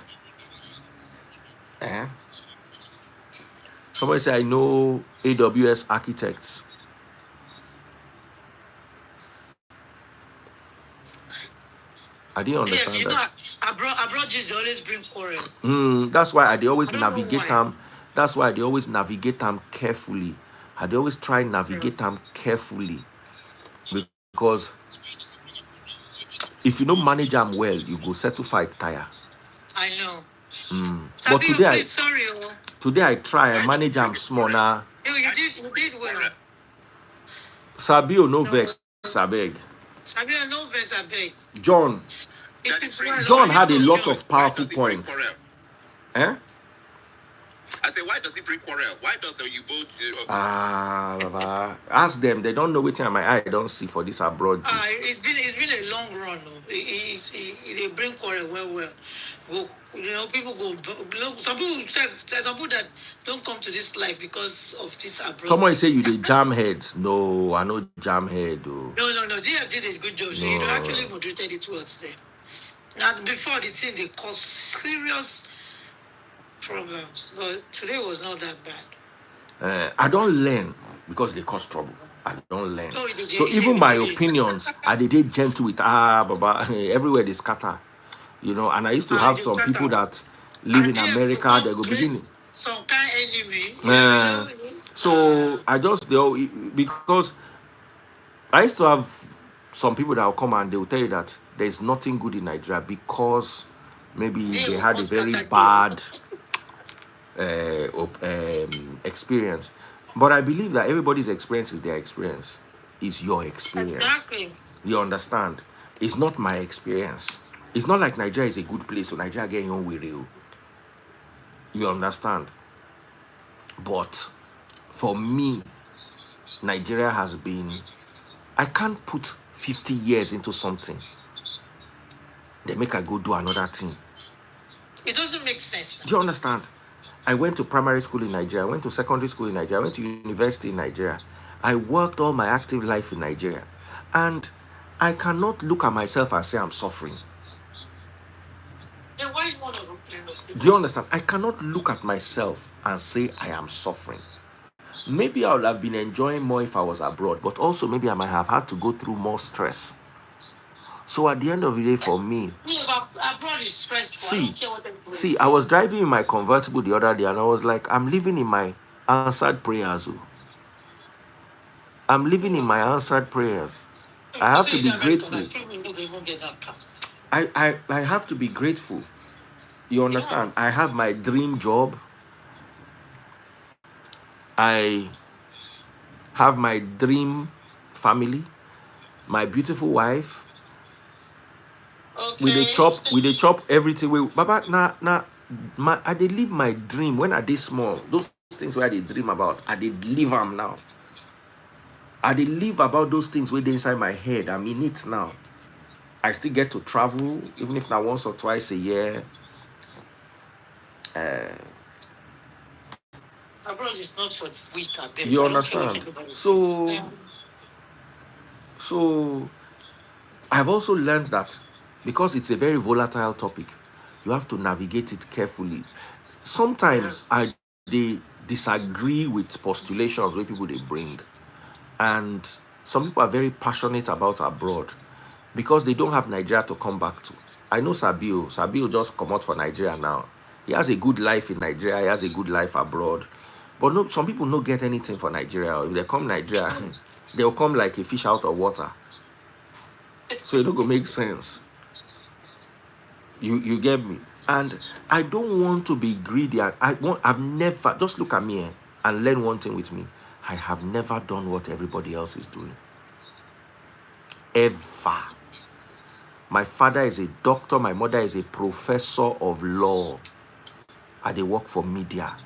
Somebody say I know AWS architects. I didn't understand that. Abroad just always bring quarrel. That's why they always navigate them. That's why they always navigate them carefully. They always try and navigate them carefully. Because if you don't manage them well, you go set to fight tire. I know. But today today I try and manage them small now. You did well. Sabio no vex, abeg. Sabio no vex, abeg. John had a lot of powerful points. I say, why does he bring quarrel? Why does you both? Baba. Ask them. They don't know which my eye don't see for this abroad. It's been a long run. They bring quarrel well. People go. Some people that don't come to this life because of this abroad. Someone say you the jam heads. No, I know jam head. No. GF did a good job. No. She actually moderated it towards them. Now before the thing, they caused serious problems, but today was not that bad. I don't learn because they cause trouble. I don't learn. So even my opinions, I did gentle with Baba. Everywhere they scatter, And I used to have some people that live in America. They go beginning some kind enemy. So I just because I used to have some people that will come and they will tell you that there is nothing good in Nigeria because maybe they had a very bad experience. But I believe that everybody's experience is their experience. Is your experience. Exactly. You understand? It's not my experience. It's not like Nigeria is a good place, so Nigeria getting on with you. You understand? But for me, Nigeria has been. I can't put 50 years into something. They make I go do another thing. It doesn't make sense. Do you understand? I went to primary school in Nigeria. I went to secondary school in Nigeria. I went to university in Nigeria. I worked all my active life in Nigeria. And I cannot look at myself and say I'm suffering. Then why is one of them? Do you understand? I cannot look at myself and say I am suffering. Maybe I would have been enjoying more if I was abroad, but also maybe I might have had to go through more stress. So at the end of the day, for me, abroad is stressful. See, I was driving in my convertible the other day and I was like, I'm living in my answered prayers. I'm living in my answered prayers. I have to be grateful. I have to be grateful. You understand? I have my dream job. I have my dream family, my beautiful wife. Okay. We dey chop everything. Baba, I dey live my dream when I dey small. Those things where I dey dream about, I dey live them now. I dey live about those things where they inside my head. I'm in it now. I still get to travel, even if not once or twice a year. Abroad is not for weak. You understand? So I've also learned that because it's a very volatile topic, you have to navigate it carefully. Sometimes I disagree with postulations where people they bring, and some people are very passionate about abroad because they don't have Nigeria to come back to. I know Sabio just come out for Nigeria now. He has a good life in Nigeria. He has a good life abroad. But no, some people don't get anything for Nigeria. If they come Nigeria, they'll come like a fish out of water. So it don't go make sense. You get me? And I don't want to be greedy. I've never, just look at me and learn one thing with me. I have never done what everybody else is doing. Ever. My father is a doctor. My mother is a professor of law. They work for media.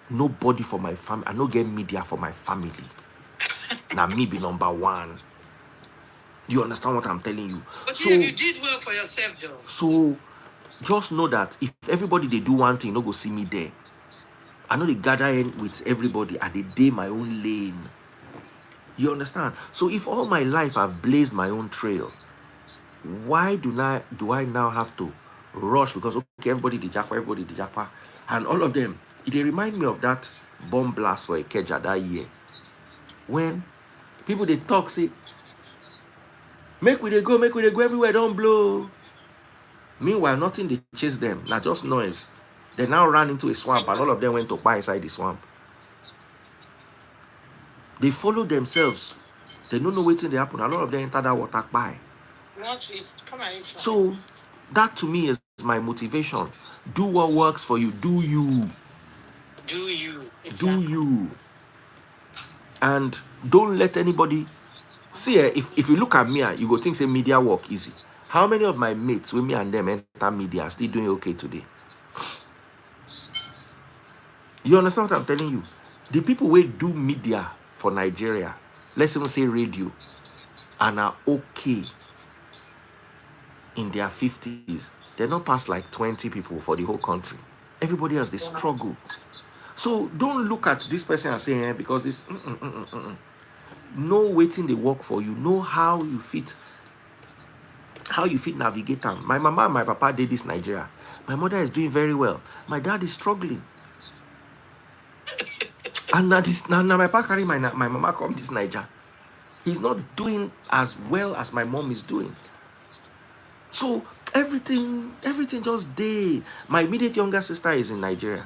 Nobody for my family. I don't get media for my family. Now me be number one. You understand what I'm telling you? But so you did well for yourself, though. So just know that if everybody they do one thing, no go see me there. I know they gather in with everybody and they day my own lane. You understand? So if all my life I've blazed my own trail, why do I now have to rush? Because okay, everybody the JAPA, and all of them, they remind me of that bomb blast for Ikeja that year. When people they talk, say, make we they go everywhere, don't blow. Meanwhile, nothing they chase them, not just noise. They now ran into a swamp and all of them went to buy inside the swamp. They follow themselves. They don't know what they happen. A lot of them enter that water by. So that to me is my motivation. Do what works for you. Do you. Do you. Exactly. Do you. And don't let anybody see. If you look at me, you go think say media work easy. How many of my mates with me and them enter media are still doing okay today? You understand what I'm telling you? The people who do media for Nigeria, let's even say radio, and are okay in their 50s, they're not past like 20 people for the whole country. Everybody else, they struggle. So don't look at this person and say, because this, know waiting they work for you. Know how you fit navigate them. My mama and my papa did this Nigeria. My mother is doing very well. My dad is struggling. And now my papa carry my mama come this Niger. He's not doing as well as my mom is doing. So everything just day. My immediate younger sister is in Nigeria.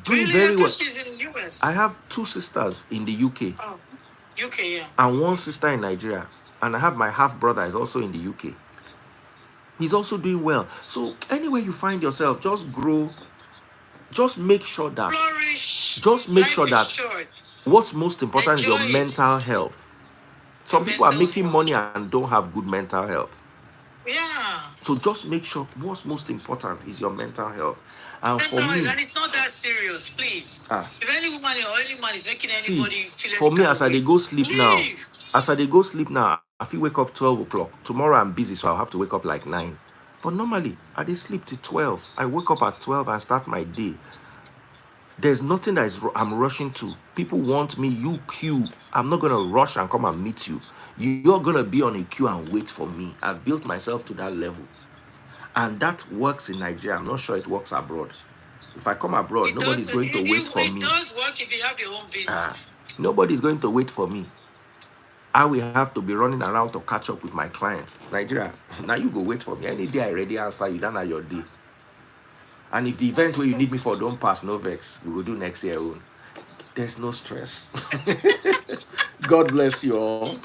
Doing very well. She's in the US. I have 2 sisters in the UK. Oh, UK, yeah. And 1 sister in Nigeria. And I have my half brother is also in the UK. He's also doing well. So anywhere you find yourself, just grow. Just make sure that. Flourish. Just make sure that. What's most important is your mental health. Some people are making money and don't have good mental health. Yeah. So just make sure what's most important is your mental health. And for me, and it's not that serious, please. If any woman or any man is making anybody feel for me, as I go sleep now, I feel wake up 12 o'clock. Tomorrow I'm busy, so I'll have to wake up like 9. But normally, I did sleep till 12. I wake up at 12 and start my day. There's nothing I'm rushing to. People want me, you queue. I'm not going to rush and come and meet you. You're going to be on a queue and wait for me. I've built myself to that level. And that works in Nigeria. I'm not sure it works abroad. If I come abroad, nobody's going to wait for me. It does work if you have your own business. Nobody's going to wait for me. I will have to be running around to catch up with my clients. Nigeria, now you go wait for me. Any day I already answer you, then are your day. And if the event where you need me for don't pass, no vex. We will do next year own. There's no stress. God bless you all.